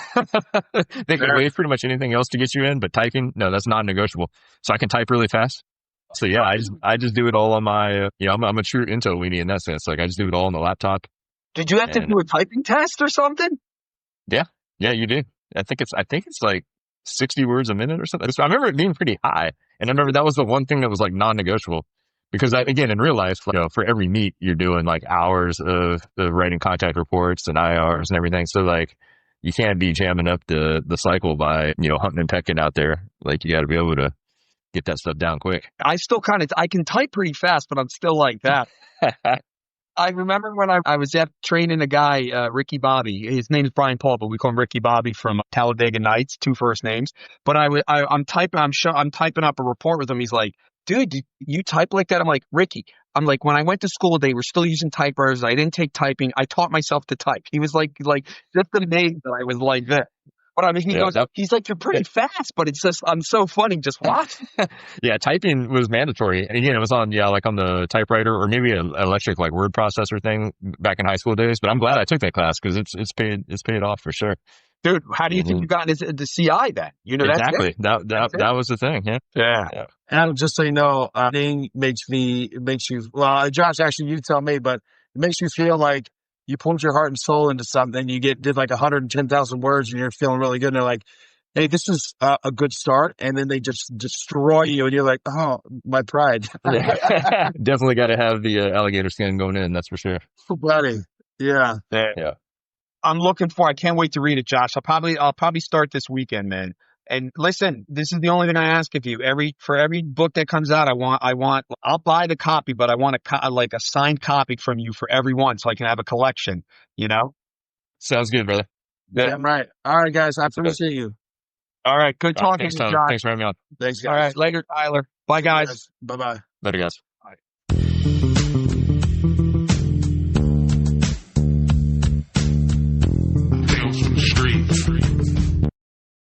they can waive pretty much anything else to get you in, but typing, no, that's non-negotiable. So I can type really fast. So yeah, I just do it all on my. I'm a true Intel weenie in that sense. Like I just do it all on the laptop. Did you have to do a typing test or something? Yeah, you do. I think it's like 60 words a minute or something. So I remember it being pretty high. And I remember that was the one thing that was like non-negotiable because again, in real life, for every meet, you're doing like hours of writing contact reports and IRs and everything. So like you can't be jamming up the cycle by, hunting and pecking out there. Like you got to be able to get that stuff down quick. I still I can type pretty fast, but I'm still like that. I remember when I was training a guy, Ricky Bobby. His name is Brian Paul, but we call him Ricky Bobby from Talladega Nights, 2 first names. But I'm typing up a report with him. He's like, dude, you type like that? I'm like, Ricky, when I went to school, they were still using typewriters. I didn't take typing. I taught myself to type. He was like just amazed that I was like that. But I mean, he's like, you're pretty fast, but it's just, I'm so funny. Just watch. Yeah, typing was mandatory. And again, it was on the typewriter or maybe an electric like word processor thing back in high school days. But I'm glad I took that class because it's paid off for sure. Dude, how do you think you got into the CI then? Exactly. That was the thing. Yeah. And just so you know, thing makes you, well, Josh, actually, you tell me, but it makes you feel like you pulled your heart and soul into something. You did like 110,000 words and you're feeling really good. And they're like, hey, this is a good start. And then they just destroy you. And you're like, oh, my pride. Definitely got to have the alligator skin going in. That's for sure. Buddy. Yeah. I can't wait to read it, Josh. I'll probably start this weekend, man. And listen, this is the only thing I ask of you. For every book that comes out, I'll buy the copy, but I want a signed copy from you for every one so I can have a collection, Sounds good, brother. Yeah, right. All right, guys. I appreciate you. All right. Good talking to you, Josh. Thanks for having me on. Thanks, guys. All right. Later, Tyler. Bye, guys. Bye-bye. Later, guys.